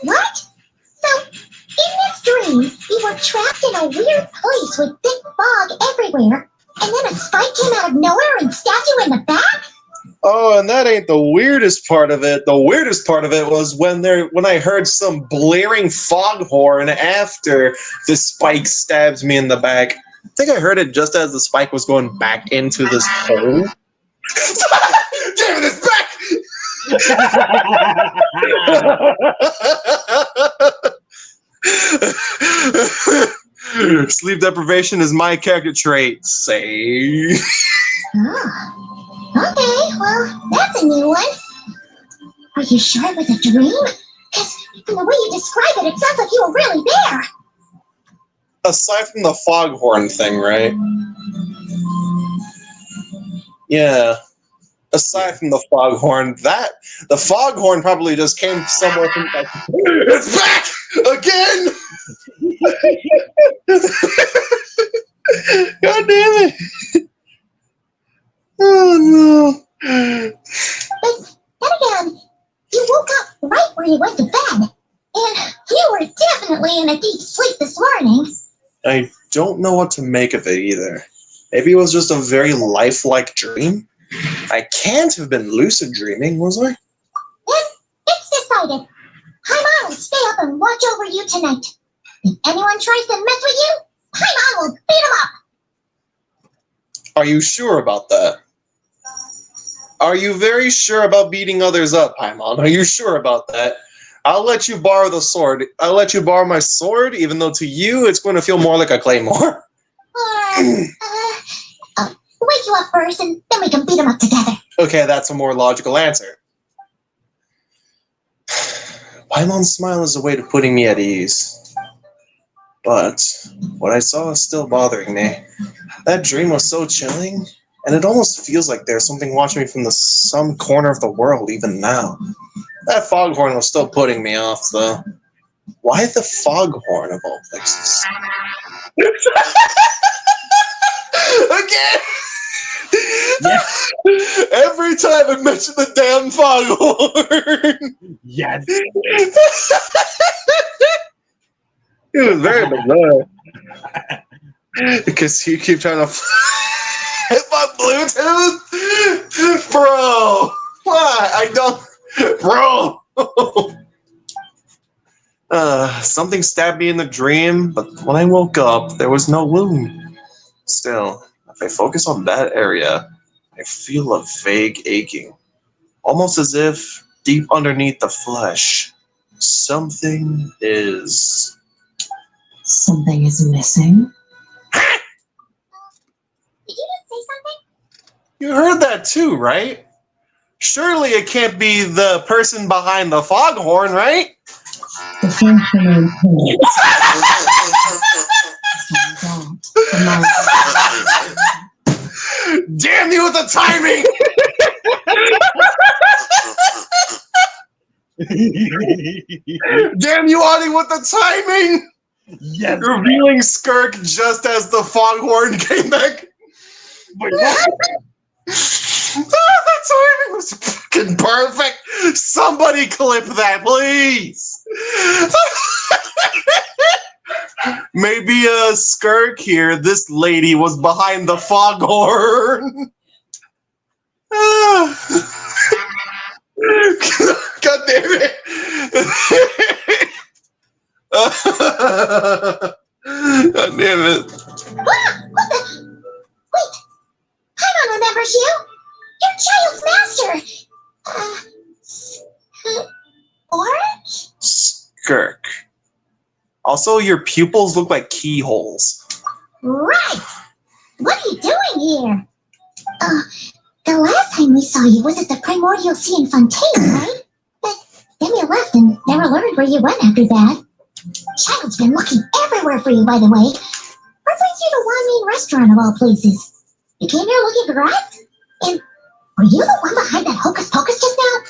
What? So, in this dream, you were trapped in a weird place with thick fog everywhere, and then a spike came out of nowhere and stabbed you in the back? Oh, and that ain't the weirdest part of it. The weirdest part of it was when I heard some blaring foghorn after the spike stabs me in the back. I think I heard it just as the spike was going back into this hole. Damn it, it's back! Sleep deprivation is my character trait. Say. Oh, okay, well, that's a new one. Are you sure it was a dream? Because from the way you describe it, it sounds like you were really there. aside from the foghorn thing, right? Yeah. Aside from the foghorn, the foghorn probably just came somewhere from like, it's back again. God damn it! Oh no! But then again, you woke up right where you went to bed. And you were definitely in a deep sleep this morning. I don't know what to make of it either. Maybe it was just a very lifelike dream. I can't have been lucid dreaming, was I? Then it's decided. Paimon will stay up and watch over you tonight. If anyone tries to mess with you, Paimon will beat him up. Are you sure about that? Are you very sure about beating others up, Paimon? Are you sure about that? I'll let you borrow the sword. I'll let you borrow my sword, even though to you it's going to feel more like a claymore. Wake you up first, and then we can beat him up together. Okay, that's a more logical answer. Paimon's smile is a way to putting me at ease. But what I saw is still bothering me. That dream was so chilling, and it almost feels like there's something watching me from some corner of the world even now. That foghorn was still putting me off, though. Why the foghorn of all places? Again! Yes. Every time I mention the damn foghorn! Yes. It was very bizarre. Because you keep trying to hit my Bluetooth? Bro! Why? I don't... Bro! Something stabbed me in the dream, but when I woke up, there was no wound. Still, if I focus on that area, I feel a vague aching. Almost as if, deep underneath the flesh, something is... Something is missing. Did you just say something? You heard that too, right? Surely it can't be the person behind the foghorn, right? The first remains hidden. Damn you with the timing! Damn you, Audie, with the timing! Yes. Revealing Skirk just as the foghorn came back. Wait, what? That timing was fucking perfect. Somebody clip that, please. Maybe a Skirk here. This lady was behind the foghorn. God damn it. God damn it. What the? Wait! Paimon remembers you! Your child's master! Orange? Skirk. Also, your pupils look like keyholes. Right! What are you doing here? The last time we saw you was at the Primordial Sea in Fontaine, right? But then you left and never learned where you went after that. Child's been looking everywhere for you, by the way. What brings you to Wanmean Restaurant of all places? You came here looking for rats? And were you the one behind that hocus pocus just now?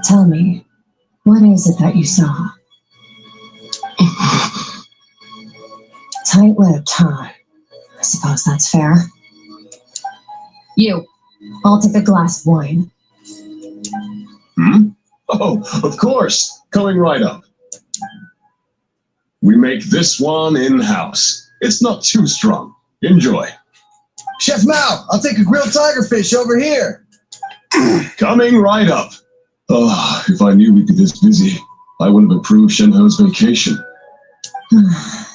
Tell me, what is it that you saw? Tight-lipped, huh? I suppose that's fair. You, I'll take a glass of wine. Oh, of course. Coming right up. We make this one in-house. It's not too strong. Enjoy. Chef Mao, I'll take a grilled tigerfish over here. Coming right up. Oh, if I knew we'd be this busy, I would have approved Shenhe's vacation.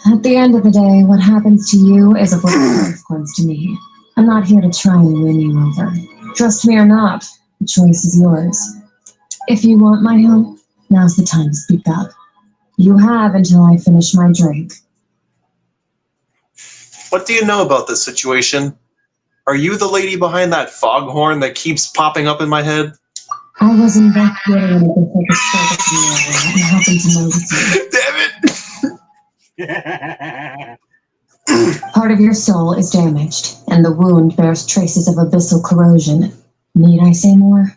At the end of the day, what happens to you is of little consequence to me. I'm not here to try and win you over. Trust me or not, the choice is yours. If you want my help, now's the time to speak up. You have until I finish my drink. What do you know about this situation? Are you the lady behind that foghorn that keeps popping up in my head? I was investigating anything for the service in the area and happened to notice you. Damn it! Part of your soul is damaged, and the wound bears traces of abyssal corrosion. Need I say more?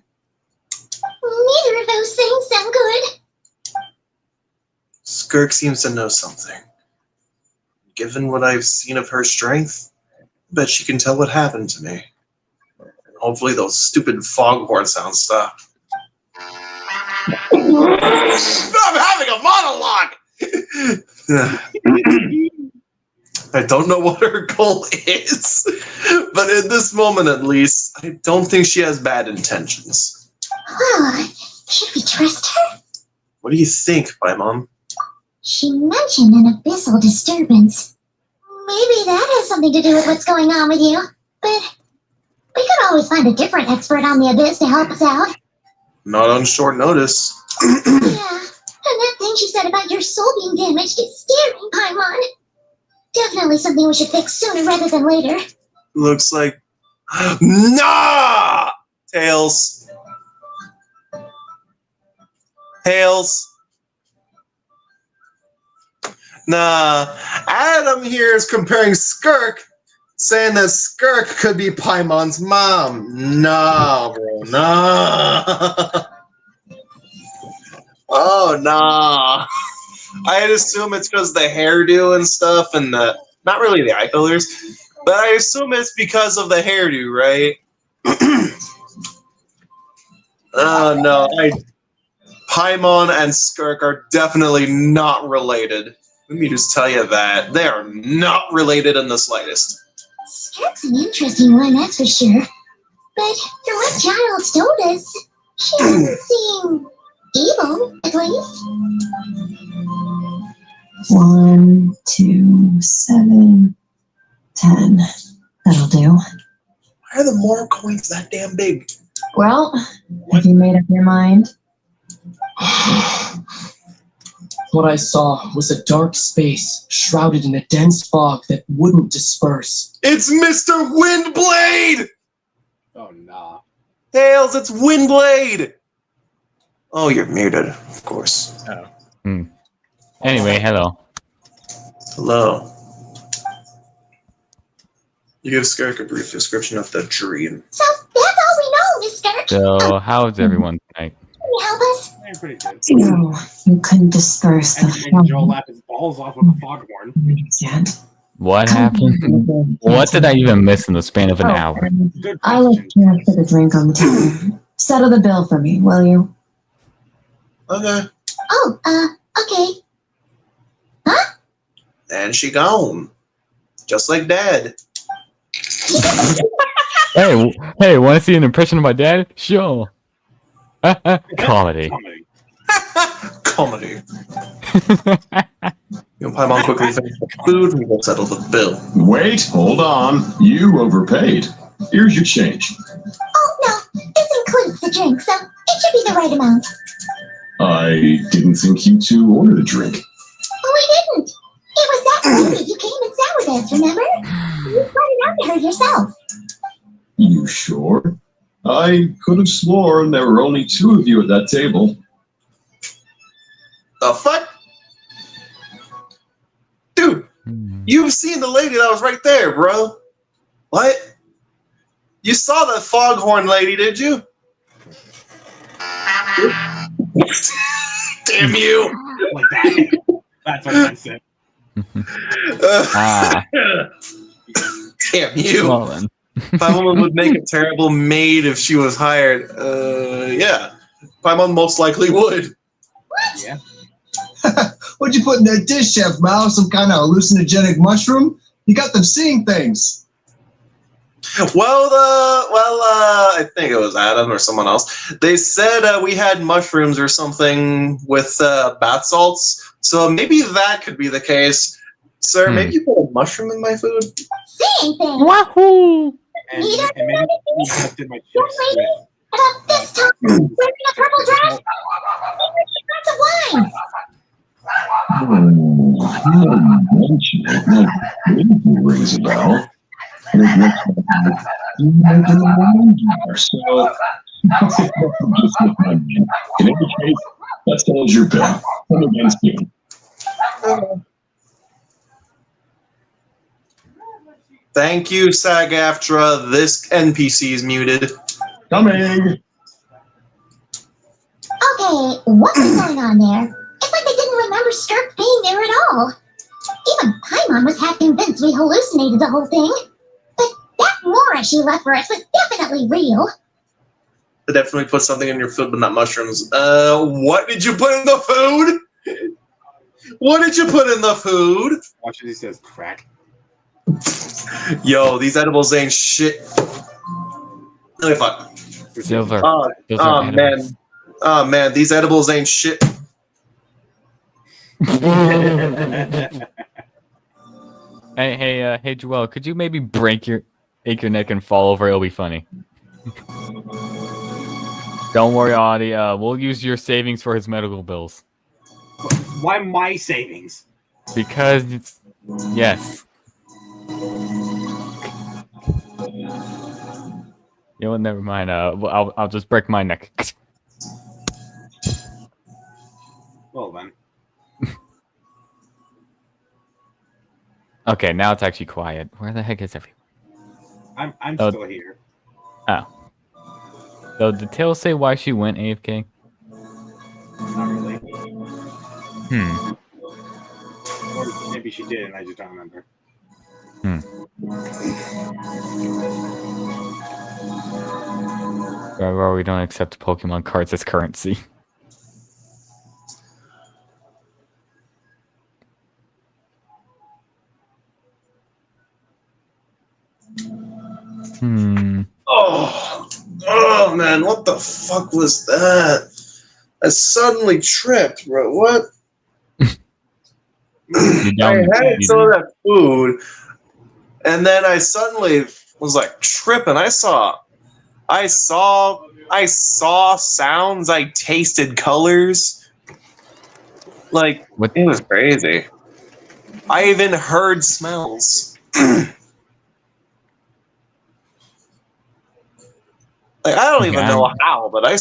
Neither of those things sound good. Skirk seems to know something. Given what I've seen of her strength, I bet she can tell what happened to me. Hopefully those stupid foghorn sounds stop. I'm having a monologue! I don't know what her goal is, but in this moment at least, I don't think she has bad intentions. Should we trust her? What do you think, my mom? She mentioned an abyssal disturbance. Maybe that has something to do with what's going on with you. But we could always find a different expert on the abyss to help us out. Not on short notice. Yeah, and that thing she said about your soul being damaged is staring, Paimon. Definitely something we should fix sooner rather than later. Looks like... Nah! Tails. Tails. Nah. Adam here is comparing Skirk, saying that Skirk could be Paimon's mom. Nah, bro. Nah. Oh, nah. I'd assume it's because the hairdo and stuff and the... Not really the eye colors, but I assume it's because of the hairdo, right? Oh, no. Paimon and Skirk are definitely not related. Let me just tell you that. They are not related in the slightest. Skirk's an interesting one, that's for sure. But from what Giles told us, she doesn't seem evil, at least. 1, 2, 7, 10. That'll do. Why are the mortal coins that damn big? Well, have you made up your mind? What I saw was a dark space shrouded in a dense fog that wouldn't disperse. It's Mr. Windblade! Oh, nah. Tails, it's Windblade! Oh, you're muted, of course. Oh. Anyway, hello. Hello. You give Skirk a brief description of the dream. So that's all we know, Miss Skirk. So, how's everyone tonight? Can you help us? They're pretty good. No, you couldn't disperse the And make Joel lap his balls off with a foghorn. yet. What happened? What did I even miss in the span of an hour? Good I left question. here for the drink on the table. Settle the bill for me, will you? Okay. Oh, okay. Huh? And she gone. Just like Dad. Hey, want to see an impression of my dad? Sure. Comedy. Comedy. You know, Paimon quickly finish the food and we'll settle the bill. Wait, hold on. You overpaid. Here's your change. Oh, no. This includes the drink, so it should be the right amount. I didn't think you two ordered a drink. Oh, we didn't. It was that lady you came and sat with us, remember? You pointed out to her yourself. You sure? I could have sworn there were only 2 of you at that table. The fuck? Dude, you've seen the lady that was right there, bro. What? You saw that foghorn lady, did you? Damn you! Like that. That's what I said. Damn you! Well then. Paimon would make a terrible maid if she was hired. Yeah. Paimon most likely would. What? Yeah. What'd you put in that dish, Chef Mao? Some kind of hallucinogenic mushroom? You got them seeing things. Well, I think it was Adam or someone else. They said we had mushrooms or something with bath salts, so maybe that could be the case. Sir, maybe you put a mushroom in my food? Seeing things. Wahoo! And Neither maybe you tested my young chips lady with. about this time wearing a purple dress and glass of wine. Rings a bell. So, just look my name. In any case, that settles your bill. Come again soon. Thank you, SAG-AFTRA. This NPC is muted. Coming. Okay, what was going on there? It's like they didn't remember Skirp being there at all. Even Paimon was half convinced we hallucinated the whole thing. But that Mora she left for us was definitely real. I definitely put something in your food, but not mushrooms. What did you put in the food? What did you put in the food? Watch it, he says crack. Yo, these edibles ain't shit. Okay, fuck. Silver. Oh, Those are man. edibles. Oh, man, these edibles ain't shit. Hey, Joel, could you maybe ache your neck and fall over? It'll be funny. Don't worry, Audie. We'll use your savings for his medical bills. Why my savings? Because it's yes. You know what? Never mind. I'll just break my neck. Well then. Okay, now it's actually quiet. Where the heck is everyone? I'm still here. Oh. So did Tail say why she went AFK? Not really. Or maybe she did and I just don't remember. Well, we don't accept Pokemon cards as currency. Oh, man, what the fuck was that? I suddenly tripped, bro. What? I had some of that food, and then I suddenly was like tripping. I saw sounds. I tasted colors. Like, what? It was crazy. I even heard smells. Like, I don't even know how, but I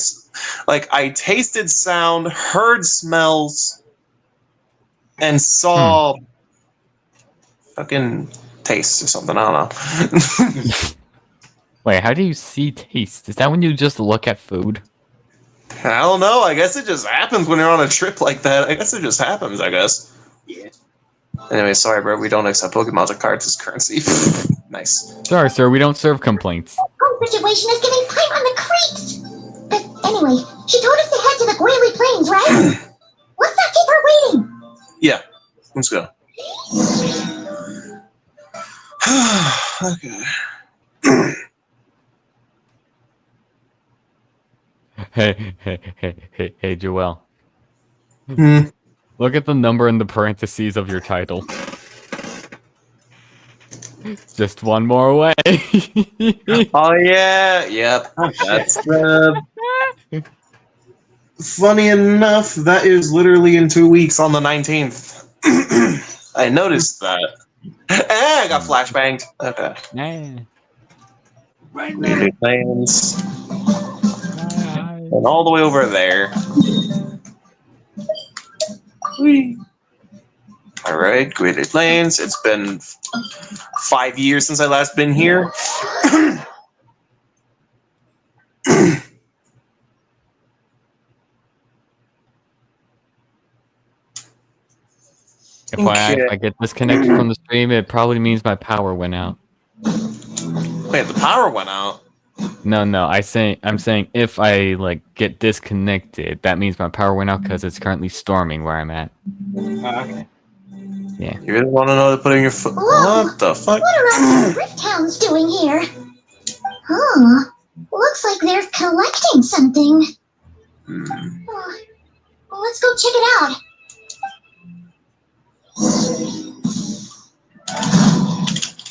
tasted sound, heard smells, and saw fucking taste or something. I don't know. Wait, how do you see taste? Is that when you just look at food? I don't know. I guess it just happens when you're on a trip like that. I guess it just happens, I guess. Yeah. Anyway, sorry, bro. We don't accept Pokemon cards as currency. Nice. Sorry, sir. We don't serve complaints. The situation is giving Paimon the creeps. But anyway, she told us to head to the Gwaley Plains, right? Let's not keep her waiting. Yeah, let's go. Okay. Hey, Joel. Hmm. Look at the number in the parentheses of your title. Just one more away. Oh yeah, yep. That's funny enough. That is literally in 2 weeks on the 19th. I noticed that. I got flashbanged. Okay. Great Plains. And all the way over there. Whee. All right, Great Plains. It's been 5 years since I last been here. If I get disconnected from the stream, it probably means my power went out. Wait, the power went out? No, I'm saying if I get disconnected, that means my power went out because it's currently storming where I'm at. Okay. Yeah. You really want to know to put in your foot? What the fuck? What are all Rift Hounds doing here? Huh. Looks like they're collecting something. Well, let's go check it out.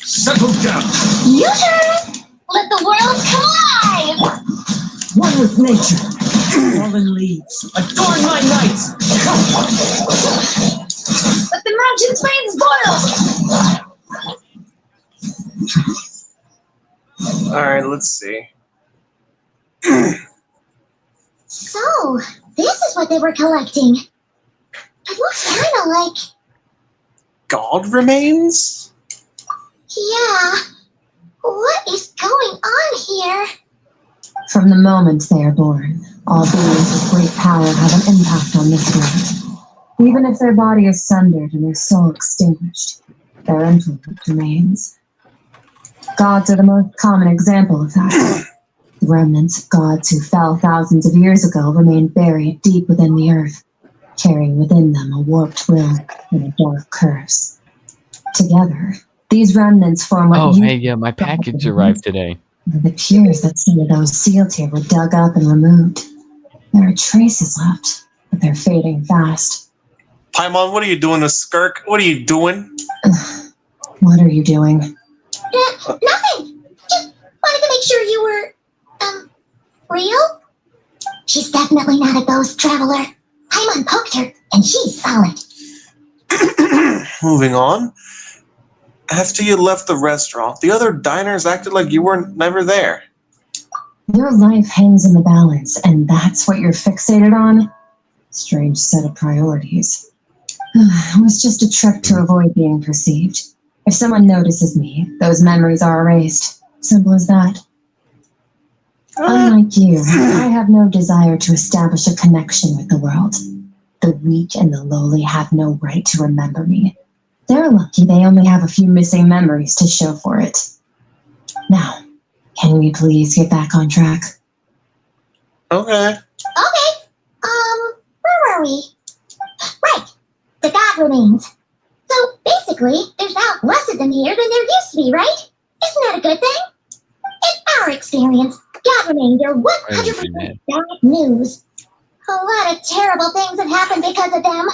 Settle down. Your turn. Let the world come alive. One with nature. Fallen leaves. Adorn my nights. Let the mountains rain boil. Alright, let's see. So, this is what they were collecting. It looks kind of like... God remains? Yeah. What is going on here? From the moment they are born, all beings with great power have an impact on this world. Even if their body is sundered and their soul extinguished, their influence remains. Gods are the most common example of that. The remnants of gods who fell thousands of years ago remain buried deep within the earth, carrying within them a warped will and a dark curse. Together, these remnants form what Oh, hey, yeah, my package arrived today. It appears that some of those sealed here were dug up and removed. There are traces left, but they're fading fast. Paimon, what are you doing, a skirk? What are you doing? What are you doing? Nothing. Just wanted to make sure you were, real? She's definitely not a ghost traveler. Paimon poked her, and she's solid. Moving on. After you left the restaurant, the other diners acted like you weren't never there. Your life hangs in the balance, and that's what you're fixated on? Strange set of priorities. It was just a trick to avoid being perceived. If someone notices me, those memories are erased. Simple as that. Unlike you, I have no desire to establish a connection with the world. The weak and the lowly have no right to remember me. They're lucky they only have a few missing memories to show for it. Now, can we please get back on track? Okay. Okay. Where were we? Right. The god remains. So basically, there's now less of them here than there used to be, right? Isn't that a good thing? In our experience, god remains are 100% bad news. A lot of terrible things have happened because of them.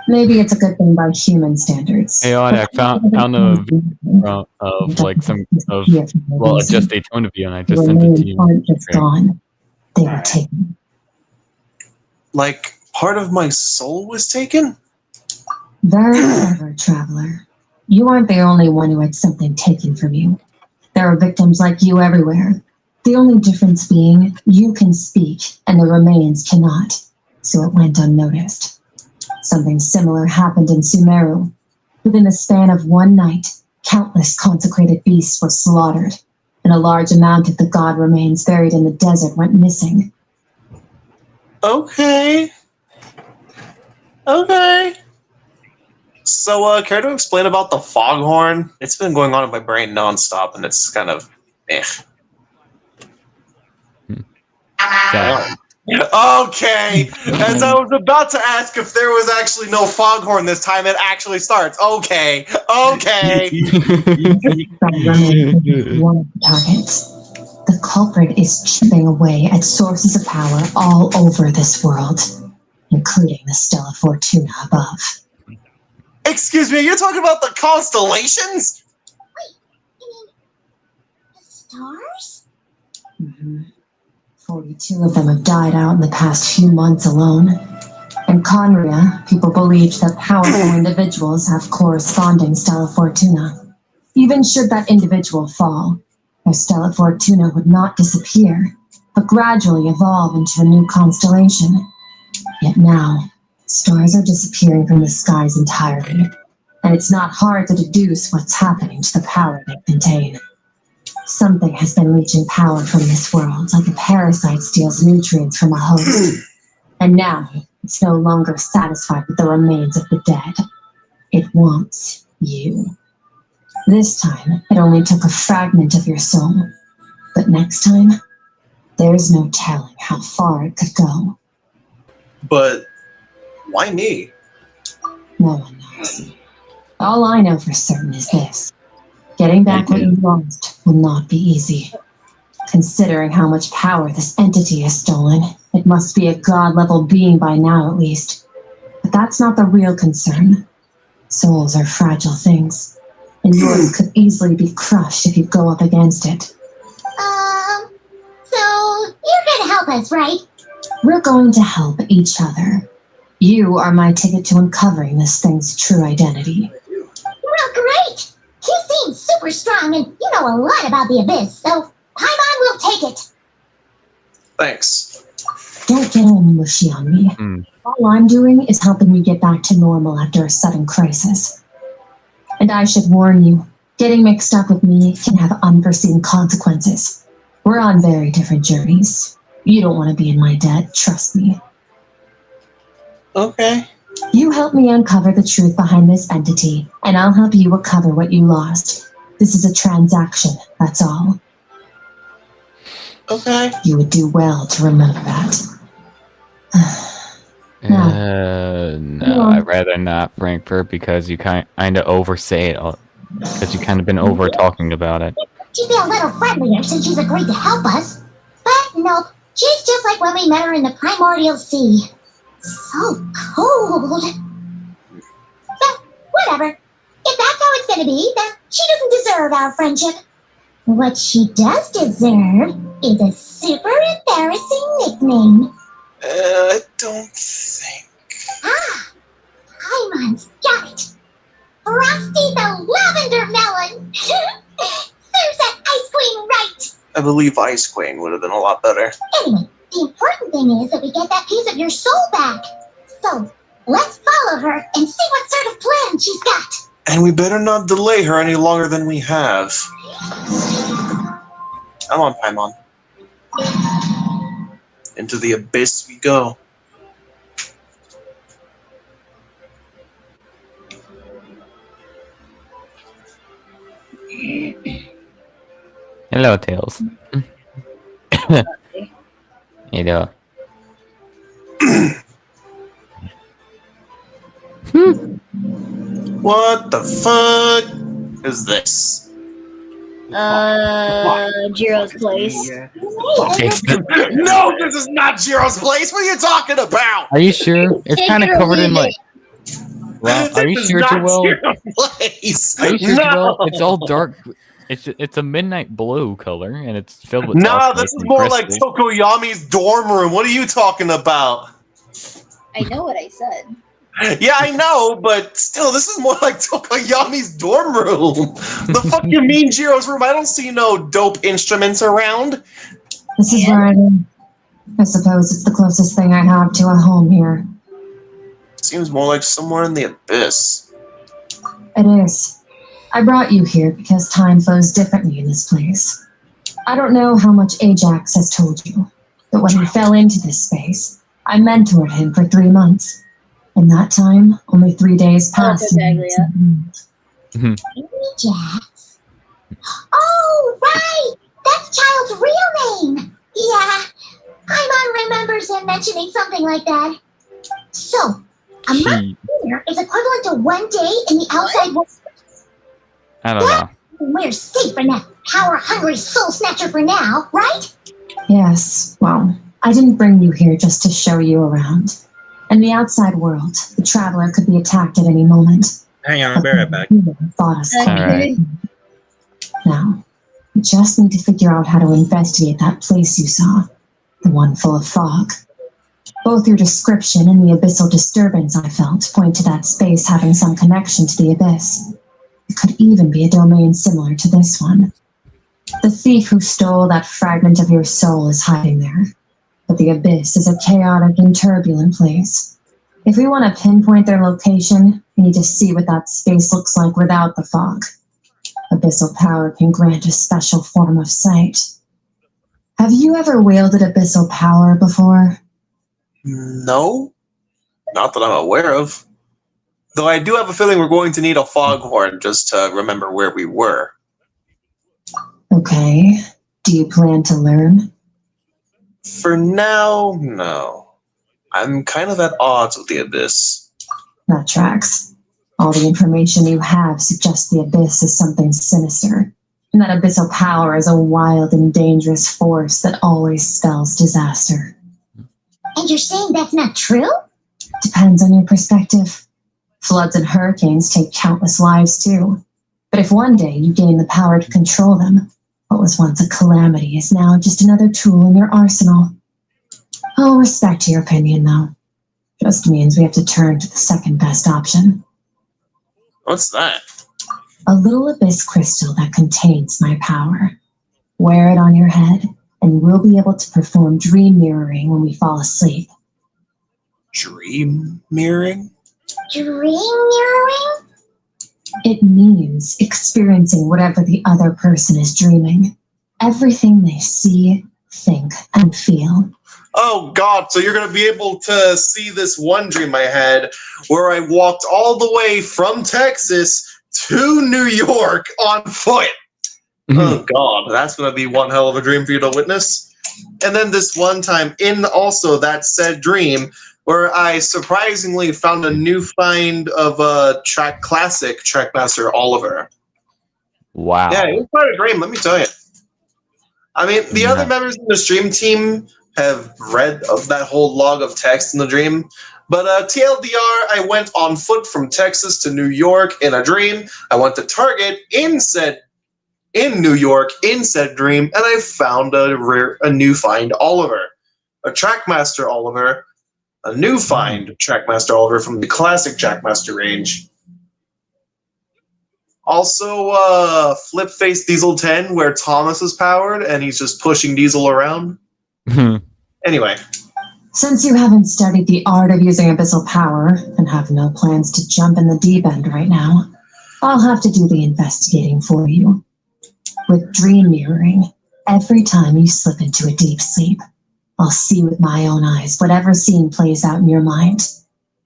Maybe it's a good thing by human standards. Hey, I found a video of like some of just Daytona video, and I just sent it to you. Aren't just gone. They were taken. Like, part of my soul was taken? Very clever, traveler. You aren't the only one who had something taken from you. There are victims like you everywhere. The only difference being, you can speak, and the remains cannot. So it went unnoticed. Something similar happened in Sumeru. Within the span of one night, countless consecrated beasts were slaughtered, and a large amount of the god remains buried in the desert went missing. Okay. Okay. So, care to explain about the foghorn? It's been going on in my brain nonstop, and it's kind of Okay. As I was about to ask if there was actually no foghorn this time, it actually starts. Okay. Okay. One of the targets. The culprit is chipping away at sources of power all over this world, including the Stella Fortuna above. Excuse me, you're talking about the constellations? Wait, you mean the stars? Mm-hmm. 42 of them have died out in the past few months alone. In Conria, people believed that powerful individuals have corresponding Stella Fortuna. Even should that individual fall, their Stella Fortuna would not disappear, but gradually evolve into a new constellation. Yet now, stars are disappearing from the skies entirely, and it's not hard to deduce what's happening to the power they contain. Something has been leeching power from this world, like a parasite steals nutrients from a host. And now, it's no longer satisfied with the remains of the dead. It wants you. This time, it only took a fragment of your soul. But next time, there's no telling how far it could go. But why me? No one knows. All I know for certain is this. Getting back what you lost will not be easy. Considering how much power this entity has stolen, it must be a god-level being by now at least. But that's not the real concern. Souls are fragile things, and yours could easily be crushed if you go up against it. So you're gonna help us, right? We're going to help each other. You are my ticket to uncovering this thing's true identity. Well, great! You seem super strong, and you know a lot about the Abyss, so Paimon will take it. Thanks. Don't get all mushy on me. All I'm doing is helping you get back to normal after a sudden crisis. And I should warn you, Getting mixed up with me can have unforeseen consequences. We're on very different journeys. You don't want to be in my debt, trust me. Okay. You help me uncover the truth behind this entity, and I'll help you recover what you lost. This is a transaction, that's all. Okay. You would do well to remember that. No, I'd rather not, Frankfurt, because you kind of oversay it. Because you kind of been over talking about it. She'd be a little friendlier since she's agreed to help us. But nope, she's just like when we met her in the primordial sea. So cold. But whatever. If that's how it's gonna be, then she doesn't deserve our friendship. What she does deserve is a super embarrassing nickname. I don't think. Ah, Paimon's got it. Frosty the Lavender Melon. Serves that Ice Queen right. I believe Ice Queen would have been a lot better. Anyway, the important thing is that we get that piece of your soul back. So, let's follow her and see what sort of plan she's got. And we better not delay her any longer than we have. Come on, Paimon. Into the abyss we go. Hello, Tails. You know. What the fuck is this? Jiro's place. No, this is not Jiro's place. What are you talking about? Are you sure? It's kind of covered in like. Well, are you This is sure, not Joel? Jiro's place. Are you sure, No. Joel? It's all dark. It's a midnight blue color, and it's filled with. Nah, darkness this is and more like crystals. Tokoyami's dorm room. What are you talking about? I know what I said. Yeah, I know, but still, this is more like Tokoyami's dorm room. The fuck you mean Jiro's room? I don't see no dope instruments around. This is where I live. I suppose it's the closest thing I have to a home here. Seems more like somewhere in the abyss. It is. I brought you here because time flows differently in this place. I don't know how much Ajax has told you, but when he fell into this space, I mentored him for 3 months. In that time, only 3 days passed. Ajax. Oh, right! That's the child's real name! Yeah, Paimon remembers him mentioning something like that. So, a month here is equivalent to 1 day in the outside world. I don't know. We're safe from that power-hungry soul snatcher for now, right? Yes, well, I didn't bring you here just to show you around. In the outside world, the traveler could be attacked at any moment. Hang on, I'll be right back. Thought us All right. Now, we just need to figure out how to investigate that place you saw, the one full of fog. Both your description and the abyssal disturbance I felt point to that space having some connection to the abyss. It could even be a domain similar to this one. The thief who stole that fragment of your soul is hiding there, but the abyss is a chaotic and turbulent place. If we want to pinpoint their location, we need to see what that space looks like without the fog. Abyssal power can grant a special form of sight. Have you ever wielded abyssal power before? No, not that I'm aware of. Though I do have a feeling we're going to need a foghorn just to remember where we were. Okay. Do you plan to learn? For now, no. I'm kind of at odds with the abyss. That tracks. All the information you have suggests the abyss is something sinister, and that abyssal power is a wild and dangerous force that always spells disaster. And you're saying that's not true? Depends on your perspective. Floods and hurricanes take countless lives too. But if one day you gain the power to control them, what was once a calamity is now just another tool in your arsenal. I'll respect your opinion, though. Just means we have to turn to the second best option. What's that? A little abyss crystal that contains my power. Wear it on your head, and we'll be able to perform dream mirroring when we fall asleep. Dream mirroring? Dream mirroring? It means experiencing whatever the other person is dreaming. Everything they see, think, and feel. Oh god, so you're gonna be able to see this one dream I had where I walked all the way from Texas to New York on foot. Oh god, that's gonna be one hell of a dream for you to witness. And then this one time in also that said dream where I surprisingly found a new find of a classic Trackmaster Oliver. Wow. Yeah, it was quite a dream, let me tell you. I mean, the other members in the stream team have read of that whole log of text in the dream, but TLDR, I went on foot from Texas to New York in a dream. I went to Target in New York in said dream, and I found a new find Oliver, a Trackmaster Oliver, a new find Trackmaster Oliver from the classic Trackmaster range. Also, Flip Face Diesel 10, where Thomas is powered and he's just pushing Diesel around. Anyway. Since you haven't studied the art of using abyssal power and have no plans to jump in the deep end right now, I'll have to do the investigating for you. With dream mirroring, every time you slip into a deep sleep, I'll see with my own eyes whatever scene plays out in your mind.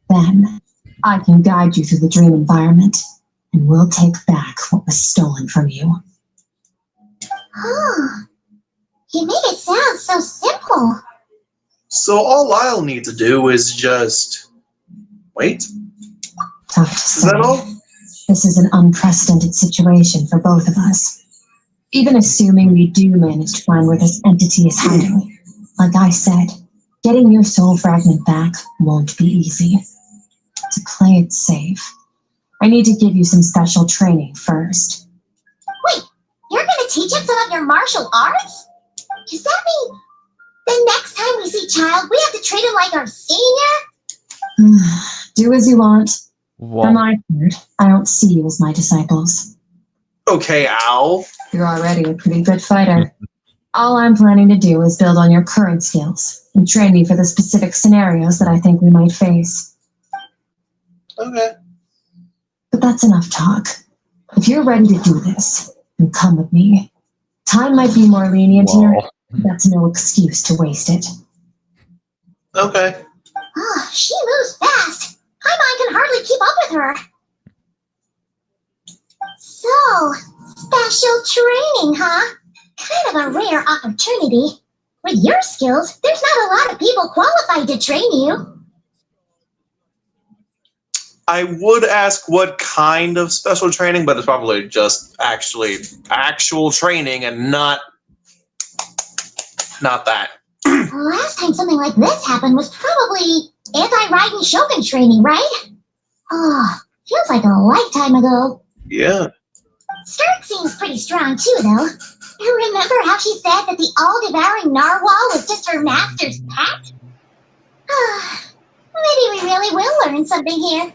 Then, I can guide you through the dream environment, and we'll take back what was stolen from you. Oh, you made it sound so simple. So all I'll need to do is just wait. Tough to say. Is that all? This is an unprecedented situation for both of us. Even assuming we do manage to find where this entity is hiding, like I said, getting your soul fragment back won't be easy. To play it safe, I need to give you some special training first. Wait, you're gonna teach him some of your martial arts? Does that mean the next time we see Child, we have to treat him like our senior? Do as you want. Whoa. For my part, I don't see you as my disciples. Okay, Al. You're already a pretty good fighter. All I'm planning to do is build on your current skills and train you for the specific scenarios that I think we might face. Okay. But that's enough talk. If you're ready to do this, then come with me. Time might be more lenient here, but that's no excuse to waste it. Okay. Oh, she moves fast. My mind can hardly keep up with her. So, special training, huh? Kind of a rare opportunity. With your skills, there's not a lot of people qualified to train you. I would ask what kind of special training, but it's probably just actual training and not that. Last time something like this happened was probably anti-Raiden Shogun training, right? Oh, feels like a lifetime ago. Yeah. Stark seems pretty strong too, though. You remember how she said that the all-devouring narwhal was just her master's pet? Maybe we really will learn something here.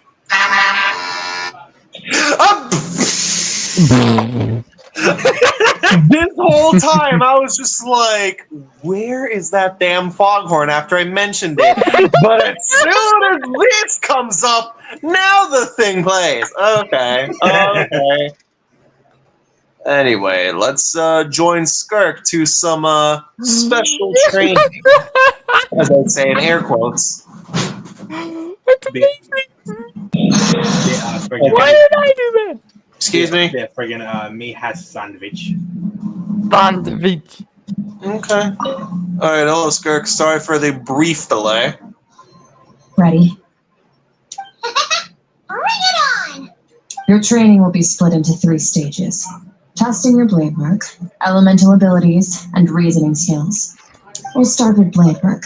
This whole time I was just like, where is that damn foghorn after I mentioned it? But as soon as this comes up, now the thing plays. Okay. Anyway, let's join Skirk to some special training. As I say in air quotes. That's amazing. Why did I do that? Excuse me? The friggin' me has sandwich. Sandwich. Okay. Alright, hello Skirk. Sorry for the brief delay. Ready? Bring it on! Your training will be split into 3 stages. Testing your blade work, elemental abilities, and reasoning skills. We'll start with blade work.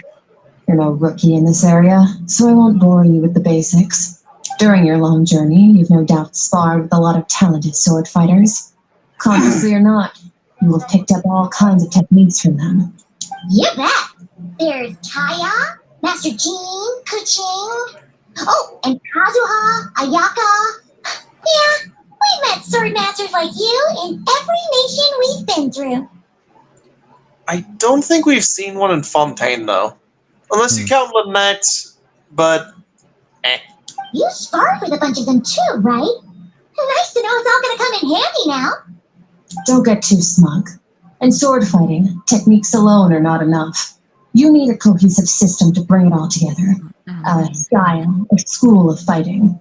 You're no rookie in this area, so I won't bore you with the basics. During your long journey, you've no doubt sparred with a lot of talented sword fighters. Consciously or not, you will have picked up all kinds of techniques from them. You bet! There's Kaya, Master Jean, Kuching, oh, and Kazuha, Ayaka. Yeah, we've met sword masters like you in every nation we've been through. I don't think we've seen one in Fontaine, though. Unless you count Lynette, but... You sparred with a bunch of them too, right? Nice to know it's all gonna come in handy now. Don't get too smug. In sword fighting, techniques alone are not enough. You need a cohesive system to bring it all together. A style, a school of fighting.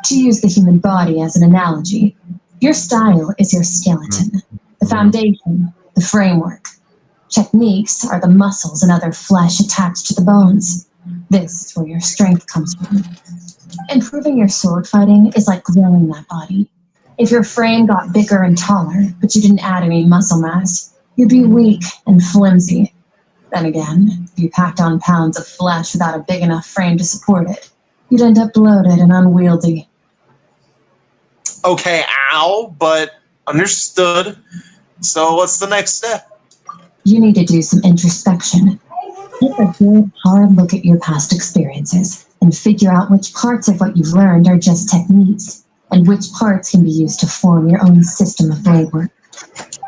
To use the human body as an analogy, your style is your skeleton, the foundation, the framework. Techniques are the muscles and other flesh attached to the bones. This is where your strength comes from. Improving your sword fighting is like growing that body. If your frame got bigger and taller, but you didn't add any muscle mass, you'd be weak and flimsy. Then again, if you packed on pounds of flesh without a big enough frame to support it, you'd end up bloated and unwieldy. Okay, ow, but understood. So what's the next step? You need to do some introspection. Take a good, hard look at your past experiences and figure out which parts of what you've learned are just techniques, and which parts can be used to form your own system of blade work.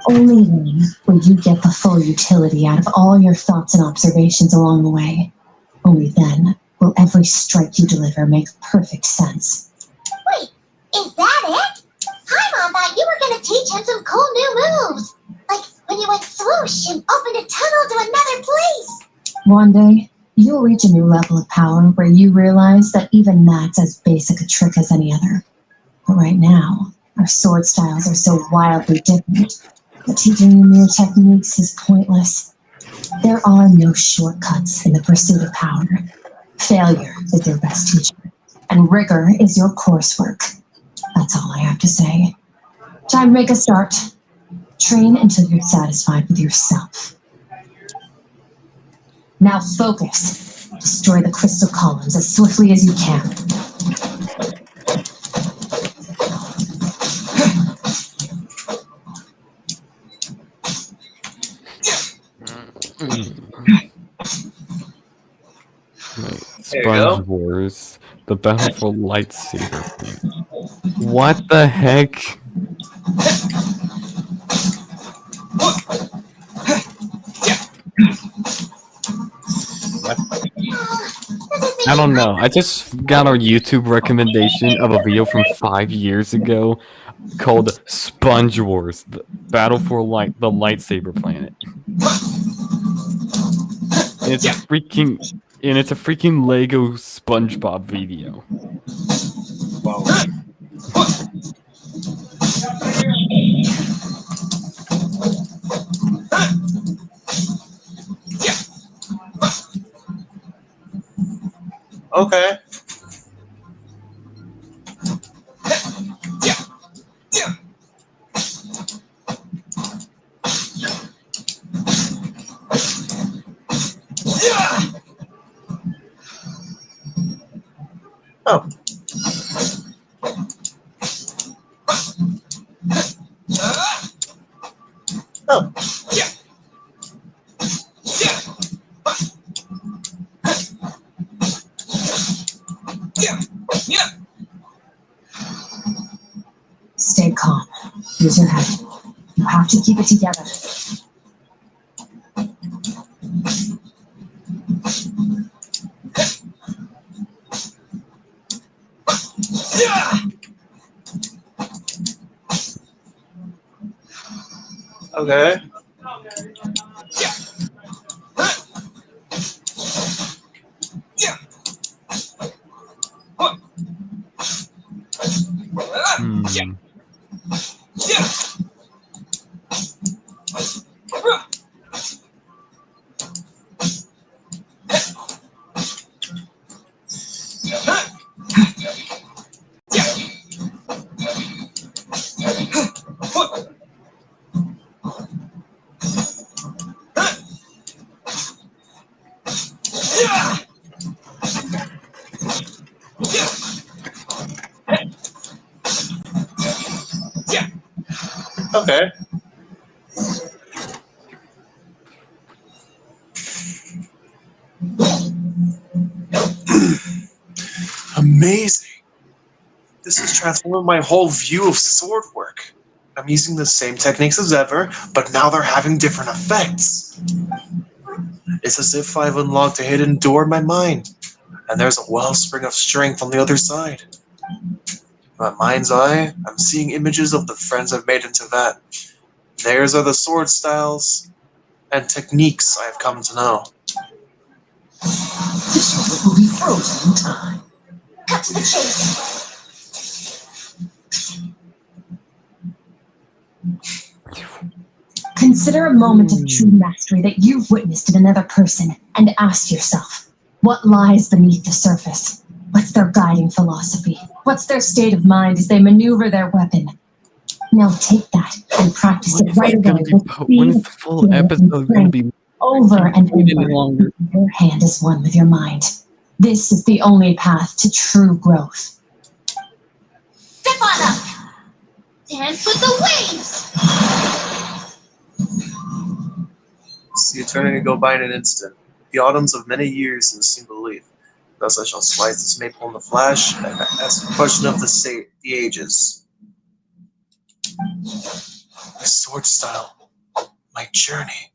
Only then will you get the full utility out of all your thoughts and observations along the way. Only then will every strike you deliver make perfect sense. Wait, is that it? Paimon thought you were gonna teach him some cool new moves. Like when you went swoosh and opened a tunnel to another place. One day, you'll reach a new level of power where you realize that even that's as basic a trick as any other. But right now, our sword styles are so wildly different that teaching you new techniques is pointless. There are no shortcuts in the pursuit of power. Failure is your best teacher, and rigor is your coursework. That's all I have to say. Time to make a start. Train until you're satisfied with yourself. Now focus. Destroy the crystal columns as swiftly as you can. Sponge Wars, the battle for lightsaber. What the heck? I don't know. I just got a YouTube recommendation of a video from 5 years ago called Sponge Wars, the battle for the lightsaber planet. And it's a freaking Lego SpongeBob video. Wow. Okay. Oh. Oh. Stay calm. Use your head. You have to keep it together. Okay. Okay. Amazing. This has transformed my whole view of sword work. I'm using the same techniques as ever, but now they're having different effects. It's as if I've unlocked a hidden door in my mind, and there's a wellspring of strength on the other side. my mind's eye, I'm seeing images of the friends I've made in Tibet. Theirs are the sword styles and techniques I have come to know. This moment will be frozen in time. Cut to the chase. Consider a moment of true mastery that you've witnessed in another person and ask yourself, what lies beneath the surface? What's their guiding philosophy? What's their state of mind as they maneuver their weapon? Now take that and practice it right away with When is speed, the full skill, and episode going to strength be over and any over. longer? Your hand is one with your mind. This is the only path to true growth. Step on up. Dance with the waves. See eternity go by in an instant. The autumns of many years in a single leaf. Thus I shall slice this maple in the flash and ask a question of the ages. My sword style. My journey.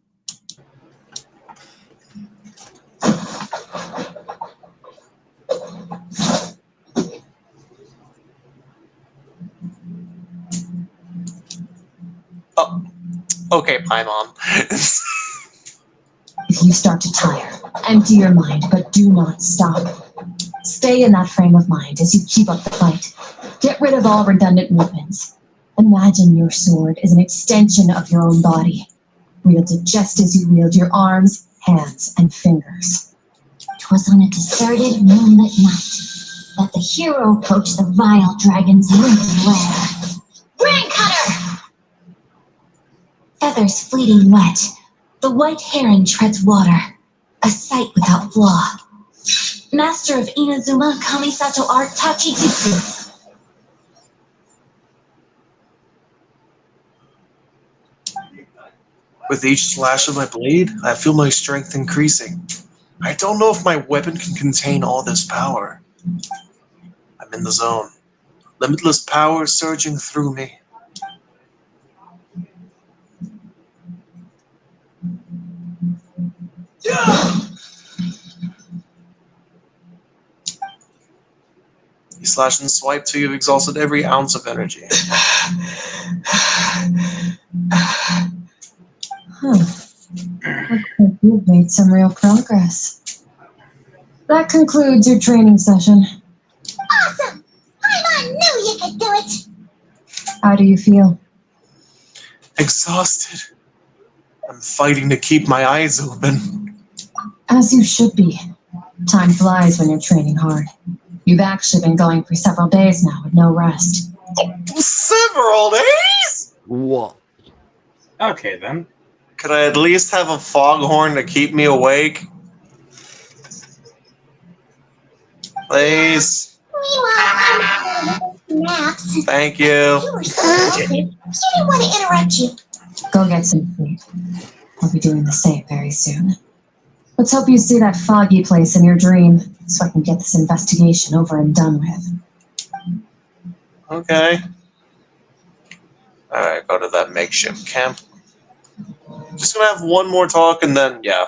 Oh, okay, Paimon. If you start to tire, empty your mind, but do not stop. Stay in that frame of mind as you keep up the fight. Get rid of all redundant movements. Imagine your sword is an extension of your own body. Wield it just as you wield your arms, hands, and fingers. 'Twas on a deserted, moonlit night that the hero approached the vile dragon's limpid lair. Brain cutter! Feathers fleeting wet, the white heron treads water, a sight without flaw. Master of Inazuma Kamisato art Tachijutsu. With each slash of my blade, I feel my strength increasing. I don't know if my weapon can contain all this power. I'm in the zone. Limitless power surging through me. You slash and swipe till you've exhausted every ounce of energy. Looks like you've made some real progress. That concludes your training session. Awesome! I knew you could do it! How do you feel? Exhausted. I'm fighting to keep my eyes open. As you should be. Time flies when you're training hard. You've actually been going for several days now with no rest. Several days? What? Okay, then. Could I at least have a foghorn to keep me awake? Please. Meanwhile, I'm naps. Thank you. You were so active. You didn't want to interrupt you. Go get some sleep. I'll be doing the same very soon. Let's hope you see that foggy place in your dream, so I can get this investigation over and done with. Okay. Alright, go to that makeshift camp. Just gonna have one more talk and then, yeah.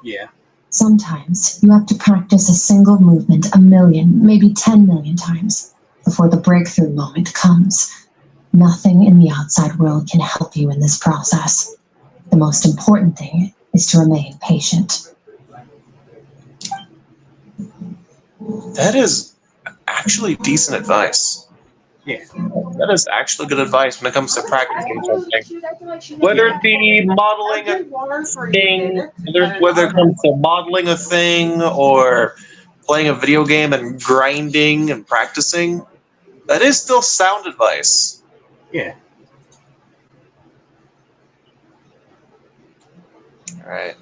Yeah. Sometimes you have to practice a single movement 1 million, maybe 10 million times before the breakthrough moment comes. Nothing in the outside world can help you in this process. The most important thing is to remain patient. That is actually decent advice. Yeah. That is actually good advice when it comes to practicing something. Whether it be modeling a thing, whether it comes to modeling a thing or playing a video game and grinding and practicing, that is still sound advice. Yeah. Alright.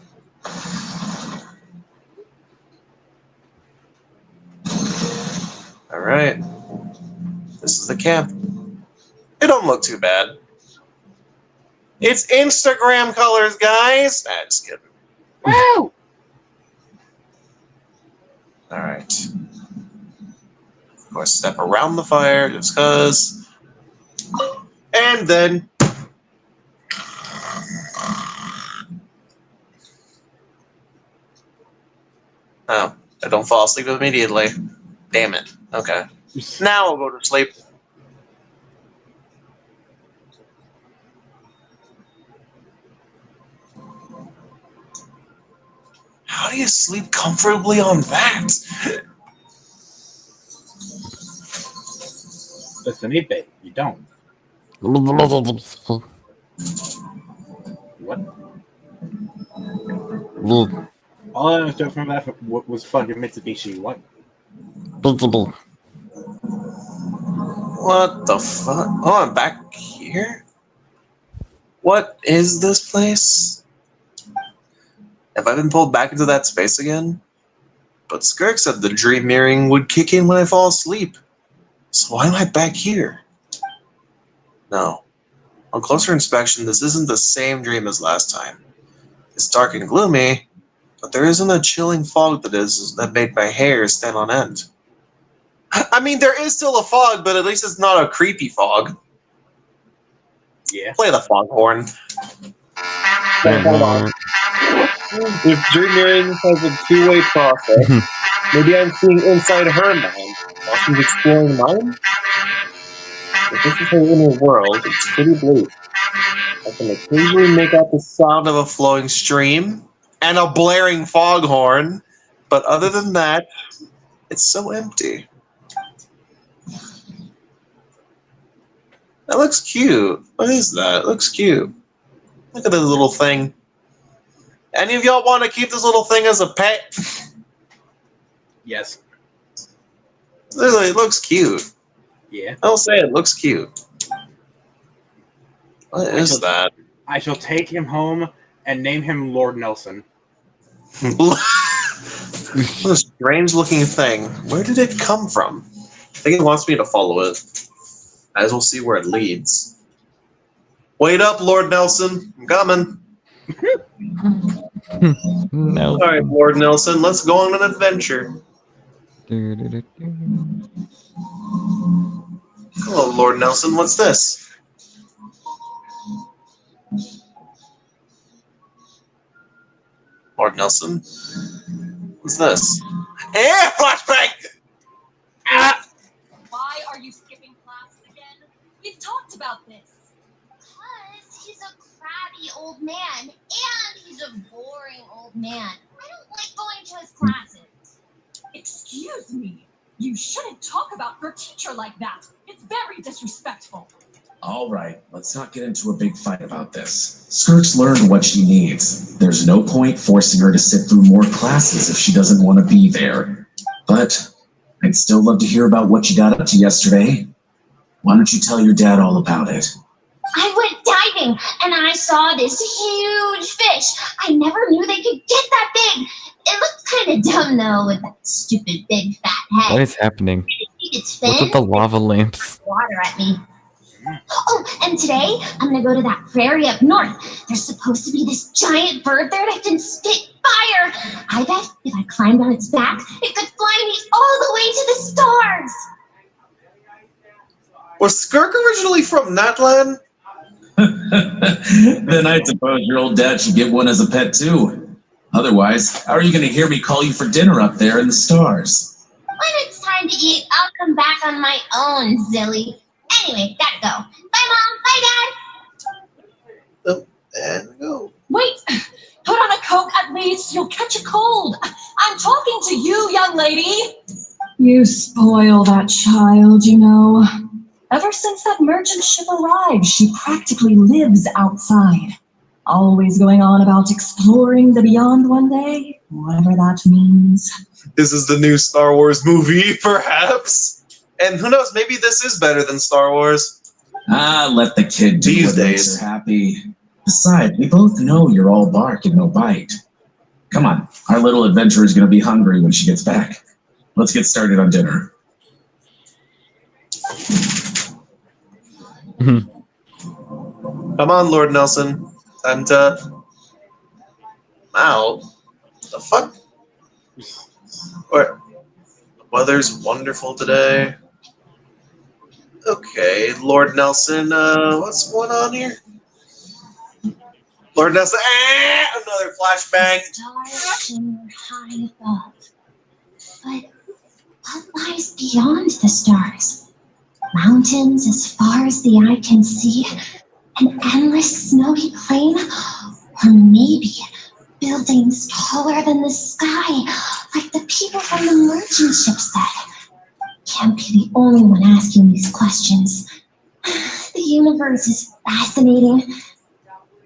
Alright. This is the camp. It don't look too bad. It's Instagram colors, guys! Nah, just kidding. Woo! Alright. Of course, step around the fire, just cause. And then... Oh, I don't fall asleep immediately. Damn it. Okay. Now I'll go to sleep. How do you sleep comfortably on that? Listen, Ipe, you don't. What? All I understood from that was fucking Mitsubishi. What? What the fuck? Oh, I'm back here? What is this place? Have I been pulled back into that space again? But Skirk said the dream mirroring would kick in when I fall asleep. So why am I back here? No. On closer inspection, this isn't the same dream as last time. It's dark and gloomy, but there isn't a chilling fog that made my hair stand on end. I mean, there is still a fog, but at least it's not a creepy fog. Yeah. Play the foghorn. Hold on. If dream mirroring has a two-way process, maybe I'm seeing inside her mind while she's exploring mine? If this is her inner world, it's pretty bleak. I can occasionally make out the sound of a flowing stream and a blaring foghorn, but other than that, it's so empty. That looks cute. What is that? It looks cute. Look at this little thing. Any of y'all want to keep this little thing as a pet? Yes. It looks cute. Yeah. I'll say it looks cute. What is that? I shall take him home and name him Lord Nelson. What a strange looking thing. Where did it come from? I think it wants me to follow it. As we'll see where it leads. Wait up, Lord Nelson. I'm coming. No. Alright, Lord Nelson, let's go on an adventure. Hello, Lord Nelson, what's this? Lord Nelson? What's this? Eh, flashbang! Ah! Why are you skipping class again? We've talked about this. Because he's a crabby old man, and he's a boring old man. I don't like going to his classes. Excuse me. You shouldn't talk about your teacher like that. It's very disrespectful. All right, let's not get into a big fight about this. Skirk's learned what she needs. There's no point forcing her to sit through more classes if she doesn't want to be there. But I'd still love to hear about what you got up to yesterday. Why don't you tell your dad all about it? I went diving, and I saw this huge fish. I never knew they could get that big. It looked kind of dumb, though, with that stupid big fat head. What is happening? Its What's with the lava lamps? Water at me. Oh, and today I'm gonna go to that prairie up north. There's supposed to be this giant bird there that can spit fire. I bet if I climbed on its back, it could fly me all the way to the stars. Was Skirk originally from Natlan? Then I suppose your old dad should get one as a pet too. Otherwise, how are you going to hear me call you for dinner up there in the stars? When it's time to eat, I'll come back on my own, Zilly. Anyway, gotta go. Bye, Mom. Bye, Dad. Oh, and go. Wait, put on a coat at least. You'll catch a cold. I'm talking to you, young lady. You spoil that child, you know. Ever since that merchant ship arrived, she practically lives outside. Always going on about exploring the beyond one day, whatever that means. This is the new Star Wars movie, perhaps? And who knows, maybe this is better than Star Wars. Ah, let the kid do These what makes days. her happy. Besides, we both know you're all bark and no bite. Come on, our little adventurer is going to be hungry when she gets back. Let's get started on dinner. Come on, Lord Nelson. Time to... Wow. The fuck? Or... The weather's wonderful today. Okay, Lord Nelson, what's going on here? Lord Nelson, another flashbang. Stars shimmer high above. But What lies beyond the stars? Mountains as far as the eye can see? An endless snowy plain? Or maybe buildings taller than the sky, like the people from the merchant ship said? Can't be the only one asking these questions. The universe is fascinating.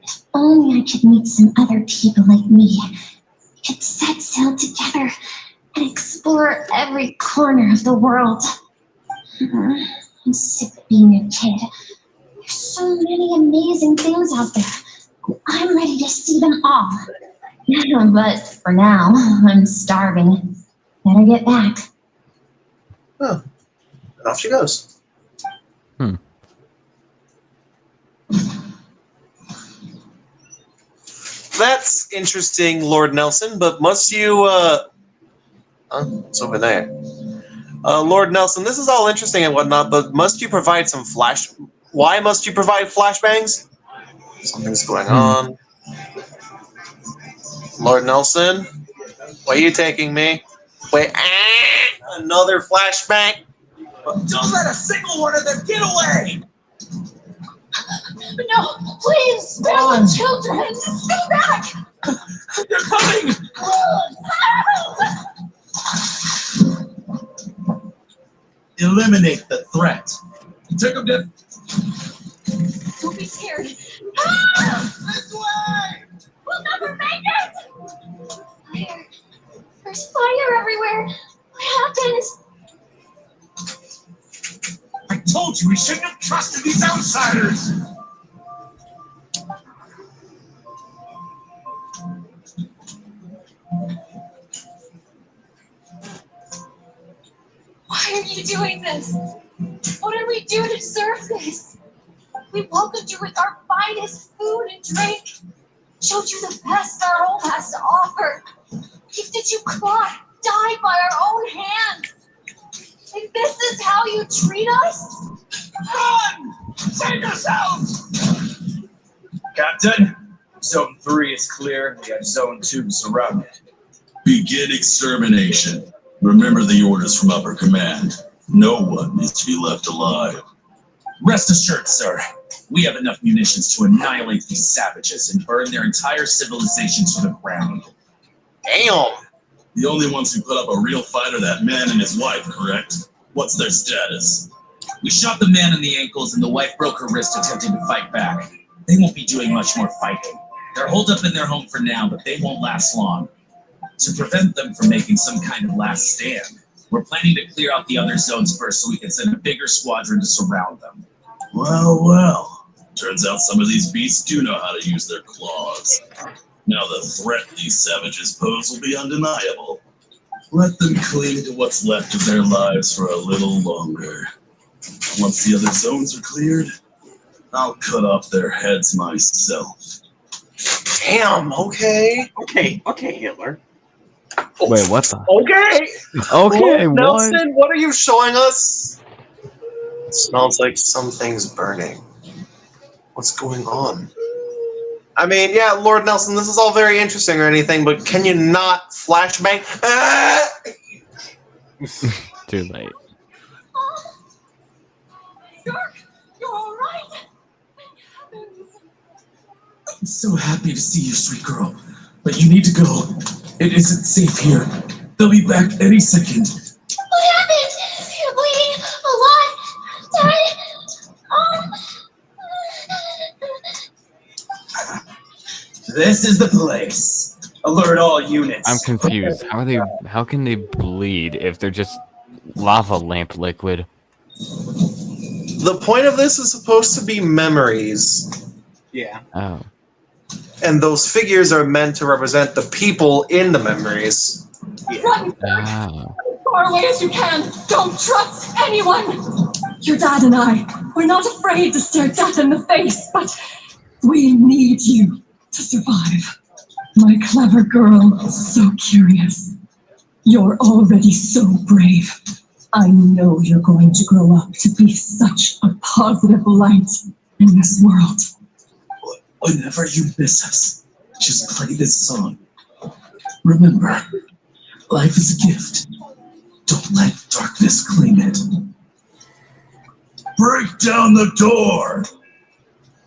If only I could meet some other people like me. We could set sail together and explore every corner of the world. I'm sick of being a kid. There's so many amazing things out there. I'm ready to see them all. But for now, I'm starving. Better get back. Huh. And off she goes. That's interesting, Lord Nelson, but must you, it's over there. Lord Nelson, this is all interesting and whatnot, but must you provide some why must you provide flashbangs? Something's going on. Lord Nelson, where are you taking me? Wait, another flashbang? Don't let a single one of them get away! No, please, spare the children! Stay back! They're coming! Eliminate the threat. Take them down. Don't be scared. This way! We'll never make it! Fire. There's fire everywhere. What happened? I told you we shouldn't have trusted these outsiders! Why are you doing this? What did we do to deserve this? We welcomed you with our finest food and drink, showed you the best our home has to offer, gifted you cloth dyed by our own hands. And this is how you treat us? Run! Save yourselves! Captain, Zone 3 is clear. We have Zone 2 surrounded. Begin extermination. Remember the orders from upper command. No one is to be left alive. Rest assured, sir, we have enough munitions to annihilate these savages and burn their entire civilization to the ground. Damn! The only ones who put up a real fight are that man and his wife, correct? What's their status? We shot the man in the ankles and the wife broke her wrist attempting to fight back. They won't be doing much more fighting. They're holed up in their home for now, but they won't last long. To prevent them from making some kind of last stand, we're planning to clear out the other zones first so we can send a bigger squadron to surround them. Well, well. Turns out some of these beasts do know how to use their claws. Now the threat these savages pose will be undeniable. Let them cling to what's left of their lives for a little longer. Once the other zones are cleared, I'll cut off their heads myself. Damn, okay. Okay, Hitler. Wait, what the? Okay. Okay, Lord what? Nelson, what are you showing us? It smells like something's burning. What's going on? I mean, yeah, Lord Nelson, this is all very interesting or anything, but can you not flashbang? Too late. You're all right. I'm so happy to see you, sweet girl. But you need to go. It isn't safe here. They'll be back any second. What happened? You're bleeding a lot. Dad? This is the place. Alert all units. I'm confused. How can they bleed if they're just lava lamp liquid? The point of this is supposed to be memories. Yeah. Oh. And those figures are meant to represent the people in the memories. Run Ah. as far away as you can. Don't trust anyone. Your dad and I, we're not afraid to stare death in the face, but we need you to survive. My clever girl is so curious. You're already so brave. I know you're going to grow up to be such a positive light in this world. Whenever you miss us, just play this song. Remember, life is a gift. Don't Let darkness claim it. Break down the door!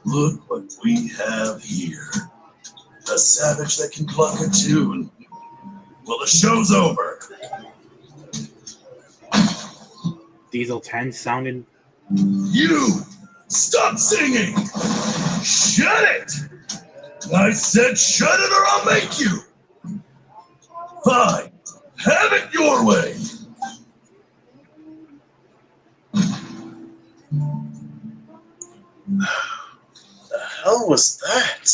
Look what we have here. A savage that can pluck a tune. Well, the show's over. Diesel 10 sounded... You! Stop singing! Shut it! I said shut it or I'll make you! Fine. Have it your way! The hell was that?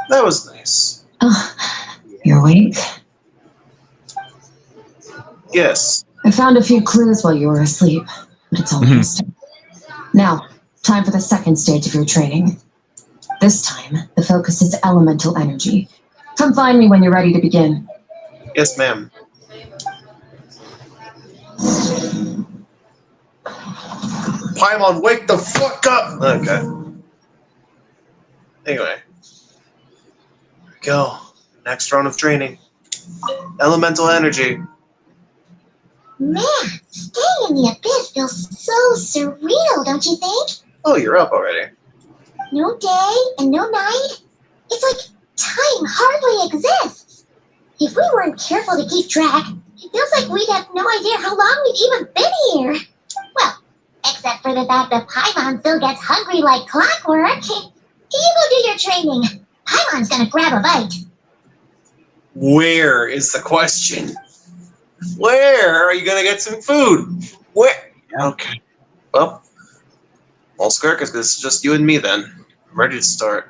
That was nice. Oh, you're awake? Yes. I found a few clues while you were asleep, but it's all lost. Now, time for the second stage of your training. This time, the focus is elemental energy. Come find me when you're ready to begin. Yes, ma'am. Paimon, wake the fuck up! Okay. Anyway. Here we go. Next round of training. Elemental energy. Man, staying in the abyss feels so surreal, don't you think? Oh, you're up already. No day and no night. It's like time hardly exists. If we weren't careful to keep track, it feels like we'd have no idea how long we've even been here. Well, except for the fact that Paimon still gets hungry like clockwork. You go do your training. Paimon's gonna grab a bite. Where is the question? Where are you gonna get some food? Where? Okay. Well, Skirk, it's just you and me then. I'm ready to start.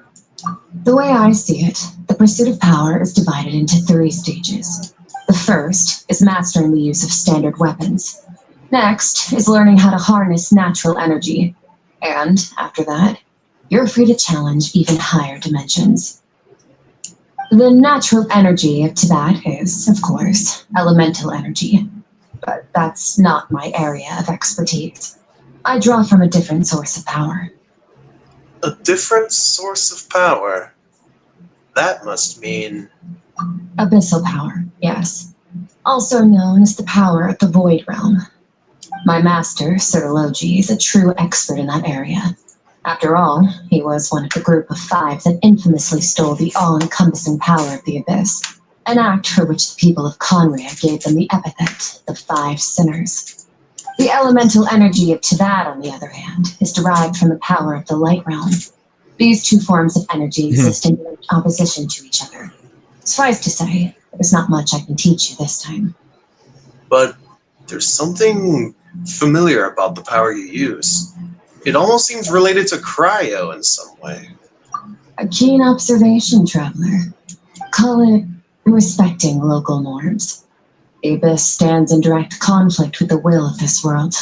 The way I see it, the pursuit of power is divided into 3 stages. The first is mastering the use of standard weapons. Next is learning how to harness natural energy. And after that, you're free to challenge even higher dimensions. The natural energy to that is, of course, elemental energy. But that's not my area of expertise. I draw from a different source of power. A different source of power? That must mean... Abyssal power, yes. Also known as the power of the Void Realm. My master, Sir Logi, is a true expert in that area. After all, he was one of the group of 5 that infamously stole the all-encompassing power of the Abyss, an act for which the people of Conria gave them the epithet, the 5 Sinners. The elemental energy of Tivat, on the other hand, is derived from the power of the Light Realm. These 2 forms of energy exist in direct opposition to each other. Suffice to say, there's not much I can teach you this time. But there's something familiar about the power you use. It almost seems related to cryo in some way. A keen observation, traveler. Call it respecting local norms. The Abyss stands in direct conflict with the will of this world.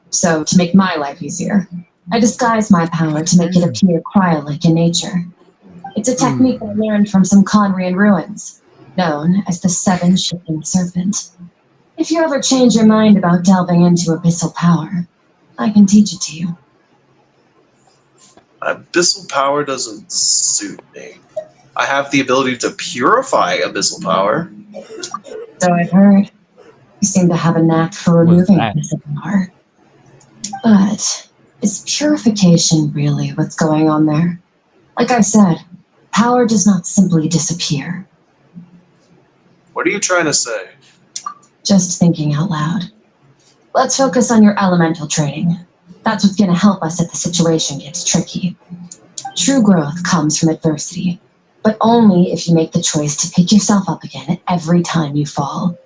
So, to make my life easier, I disguise my power to make it appear cryo-like in nature. It's a technique I learned from some Conrian ruins, known as the 7-Shifting Serpent. If you ever change your mind about delving into abyssal power, I can teach it to you. Abyssal power doesn't suit me. I have the ability to purify abyssal power. So I've heard. You seem to have a knack for removing abyssal power. But is purification really what's going on there? Like I said, power does not simply disappear. What are you trying to say? Just thinking out loud. Let's focus on your elemental training. That's what's going to help us if the situation gets tricky. True growth comes from adversity, but only if you make the choice to pick yourself up again every time you fall.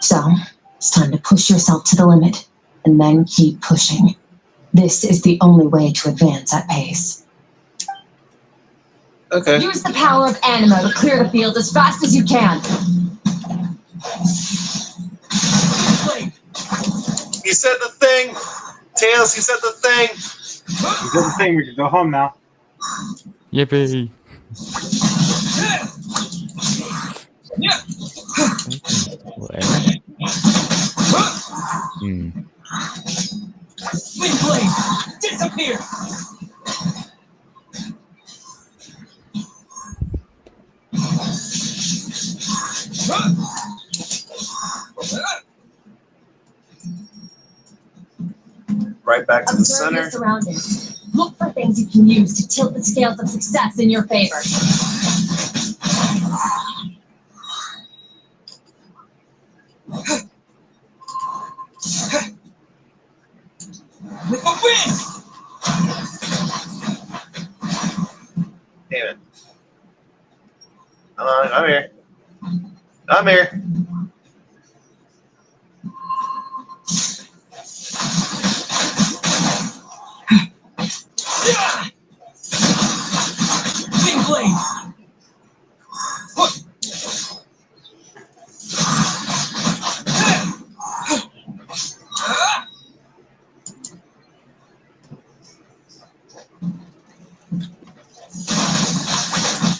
So, it's time to push yourself to the limit, and then keep pushing. This is the only way to advance at pace. Okay. Use the power of Animo to clear the field as fast as you can. He said the thing! Tails, he said the thing! You said the thing, we can go home now. Yippee! Wind blade, disappear. Right back to the Observe center. your surroundings. Look for things you can use to tilt the scales of success in your favor. With the wind! Damn it. I'm here. I'm here. Wind blade!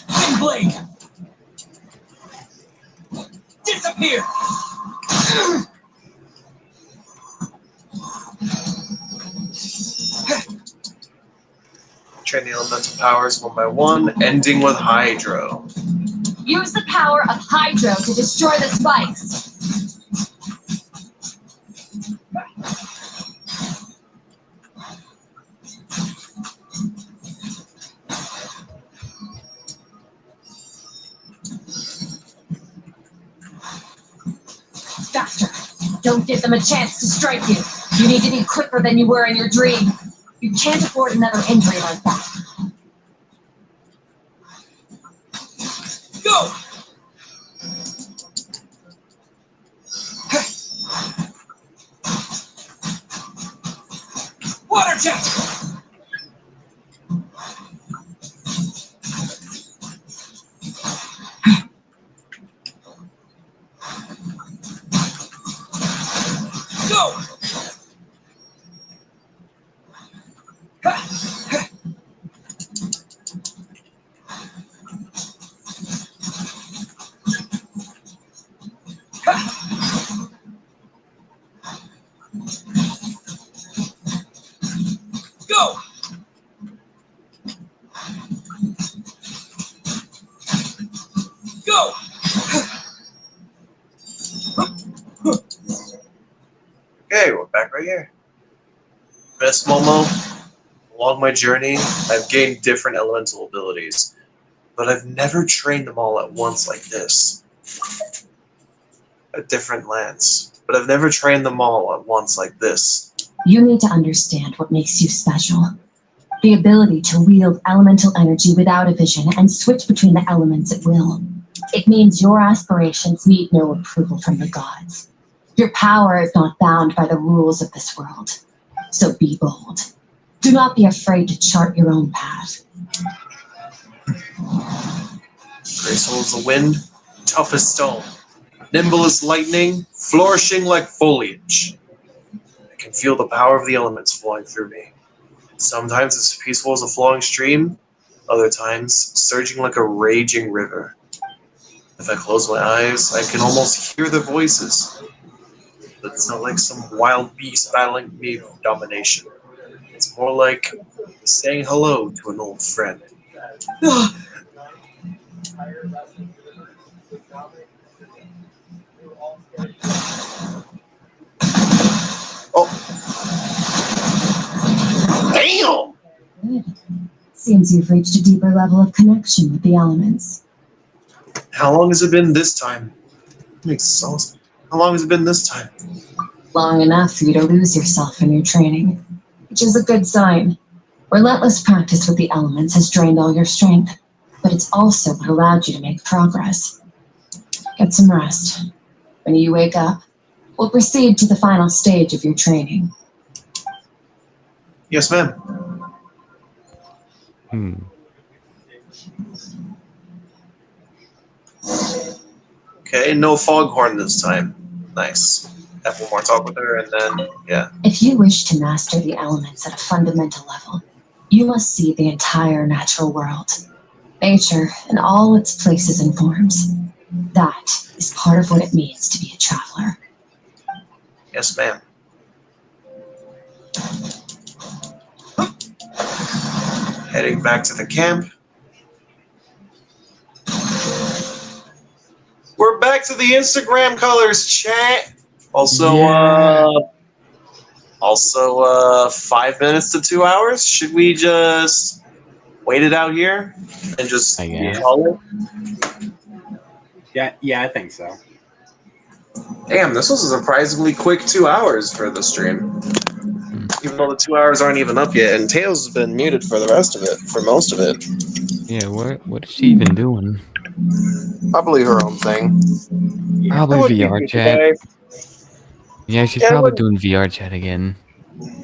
Wind blade! Disappear! Train the elemental powers one by one, ending with Hydro. Use the power of Hydro to destroy the spikes. Faster. Don't give them a chance to strike you. You need to be quicker than you were in your dream. You can't afford another injury like that. Go! Water jet! Go! Go! Go! Okay, we're back right here. Best Momo. Along my journey, I've gained different elemental abilities, but I've never trained them all at once like this. At different lands, but I've never trained them all at once like this. You need to understand what makes you special. The ability to wield elemental energy without a vision and switch between the elements at will. It means your aspirations need no approval from the gods. Your power is not bound by the rules of this world. So be bold. Do not be afraid to chart your own path. Graceful as the wind, tough as stone, nimble as lightning, flourishing like foliage. I can feel the power of the elements flowing through me. Sometimes it's peaceful as a flowing stream, other times surging like a raging river. If I close my eyes, I can almost hear their voices. But it's not like some wild beast battling me for domination. It's more like saying hello to an old friend. Oh. Damn! Good. Seems you've reached a deeper level of connection with the elements. How long has it been this time? Makes sense. How long has it been this time? Long enough for you to lose yourself in your training, which is a good sign. Relentless practice with the elements has drained all your strength, but it's also what allowed you to make progress. Get some rest. When you wake up, we'll proceed to the final stage of your training. Yes, ma'am. Okay, no foghorn this time. Nice. Have one more talk with her, and then, yeah. If you wish to master the elements at a fundamental level, you must see the entire natural world. Nature in all its places and forms. That is part of what it means to be a traveler. Yes, ma'am. Heading back to the camp. We're back to the Instagram colors, chat. Also, Yeah. 5 minutes to 2 hours. Should we just wait it out here and just I guess. call it? Yeah, I think so. Damn, this was a surprisingly quick 2 hours for the stream. Even though the 2 hours aren't even up yet, and Tails has been muted for the rest of it, for most of it. Yeah, what is she even doing? Probably her own thing. Probably VR chat. Yeah, she's Yeah, I probably wouldn't- doing VR chat again.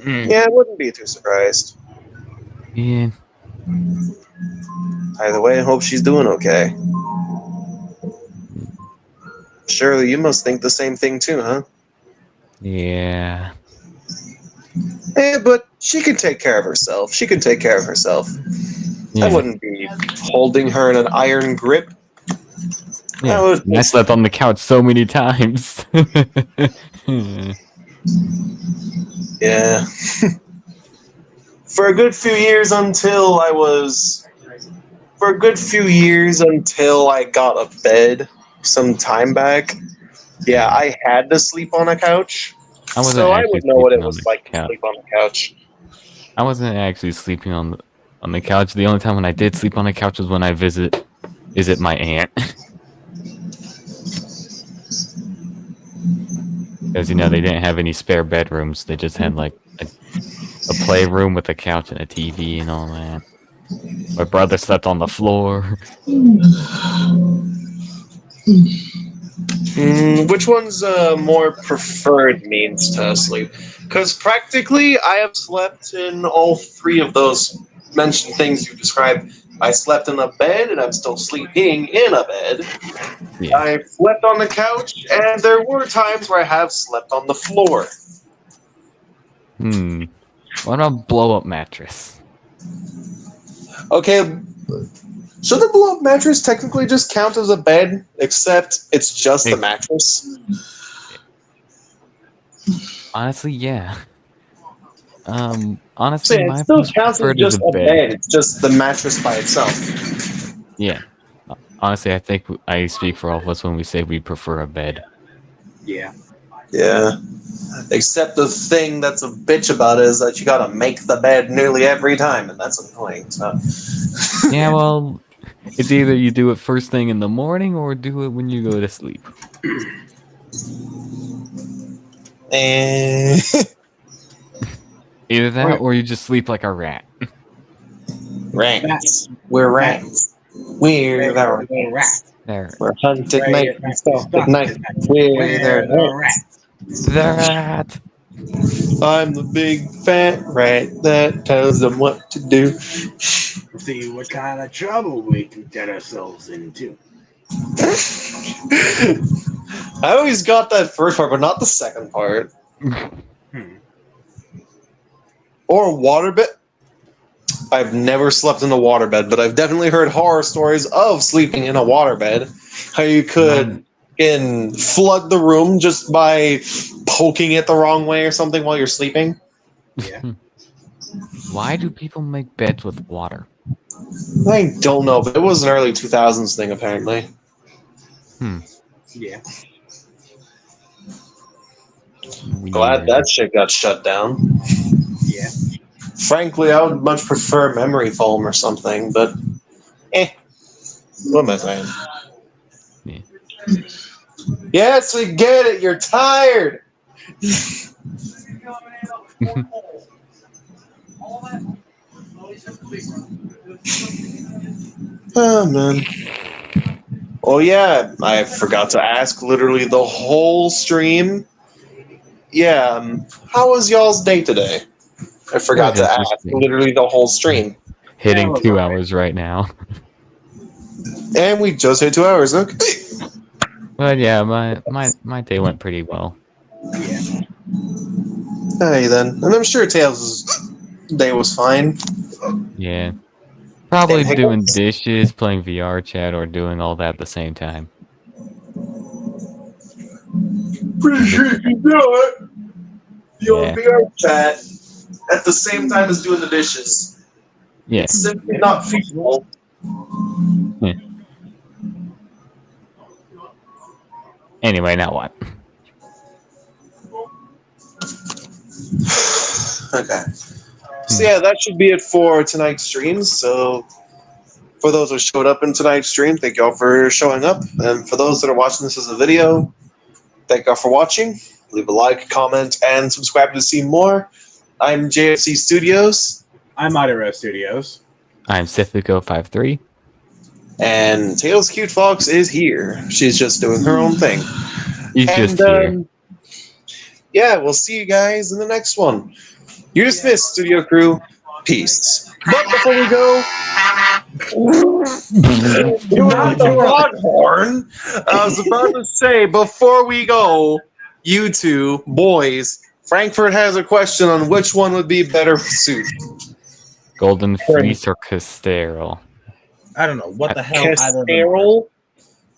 Yeah, I wouldn't be too surprised. Yeah. Either way, I hope she's doing okay. Surely you must think the same thing too, huh? Yeah. But she can take care of herself. She can take care of herself. Yeah. I wouldn't be holding her in an iron grip. Yeah. I slept on the couch so many times. Yeah. For a good few years until I got a bed some time back. Yeah, I had to sleep on a couch. I wasn't So I actually would know what it sleeping on was the like to couch. sleep on the couch. I wasn't actually sleeping on the couch. The only time when I did sleep on the couch was when I visit my aunt. Because, they didn't have any spare bedrooms. They just had, like, a playroom with a couch and a TV and all that. My brother slept on the floor. Which one's more preferred means to sleep? Because practically, I have slept in all three of those mentioned things you described. I slept in a bed, and I'm still sleeping in a bed. Yeah. I slept on the couch, and there were times where I have slept on the floor. What about blow-up mattress? Okay, should the blow-up mattress technically just count as a bed, except it's just the mattress? Honestly, yeah. Honestly, It my still counts as preferred just is a bed. It's just the mattress by itself. Yeah. Honestly, I think I speak for all of us when we say we prefer a bed. Yeah. Yeah. Except the thing that's a bitch about it is that you gotta make the bed nearly every time, and that's annoying. So. Yeah, well, it's either you do it first thing in the morning or do it when you go to sleep. Either that or you just sleep like a rat. Rats. We're rats. We're the rats. We're hunted night and stalked at night. We're the rats. The rat. I'm the big fat rat that tells them what to do. See what kind of trouble we can get ourselves into. I always got that first part, but not the second part. Or waterbed. I've never slept in a waterbed, but I've definitely heard horror stories of sleeping in a waterbed. How you could flood the room just by poking it the wrong way or something while you're sleeping. Yeah. Why do people make beds with water? I don't know, but it was an early 2000s thing, apparently. Yeah. Glad that shit got shut down. Yeah. Frankly, I would much prefer memory foam or something, but what am I saying? Yes, we get it. You're tired. Oh, man. Oh, yeah. I forgot to ask literally the whole stream. Yeah. How was y'all's day today? I forgot to ask literally the whole stream. Hitting 2 hours right now. And we just hit 2 hours. Okay. But yeah, my day went pretty well. Hey then, and I'm sure Tails' day was fine. Yeah. Probably And doing hiccups. dishes, playing VR chat, or doing all that at the same time. Pretty sure you can do it. Yeah. VR chat at the same time as doing the dishes. Yeah. It's simply not feasible. Yeah. Anyway, now what? Okay. So yeah, that should be it for tonight's streams. So for those who showed up in tonight's stream, thank you all for showing up. And for those that are watching this as a video, thank you all for watching. Leave a like, comment, and subscribe to see more. I'm JFC Studios. I'm Audiro Studios. I'm Sithico53. And Tails Cute Fox is here. She's just doing her own thing. He's just here. Yeah, we'll see you guys in the next one. You're dismissed, studio crew. Peace. But before we go, you have the foghorn. I was about to say, before we go, you two boys, Frankfurt has a question on which one would be better suit. Golden Fleece or Castero? I don't know what the hell. Castero?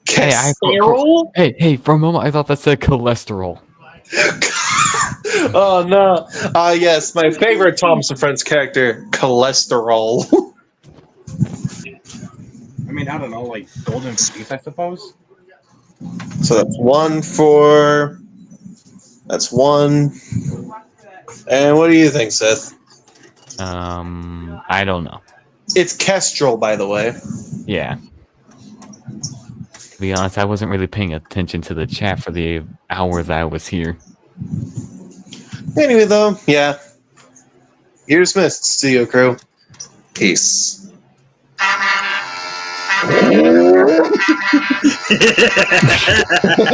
Castero? Hey, for a moment I thought that said cholesterol. Oh no. Yes, my favorite Thompson Friends character, Cholesterol. I mean, I don't know, like Golden Fleece, I suppose. So that's one for. That's one. And what do you think, Seth? I don't know. It's Kestrel, by the way. Yeah. To be honest, I wasn't really paying attention to the chat for the hour that I was here. Anyway, though, yeah. You're dismissed, studio crew. Peace.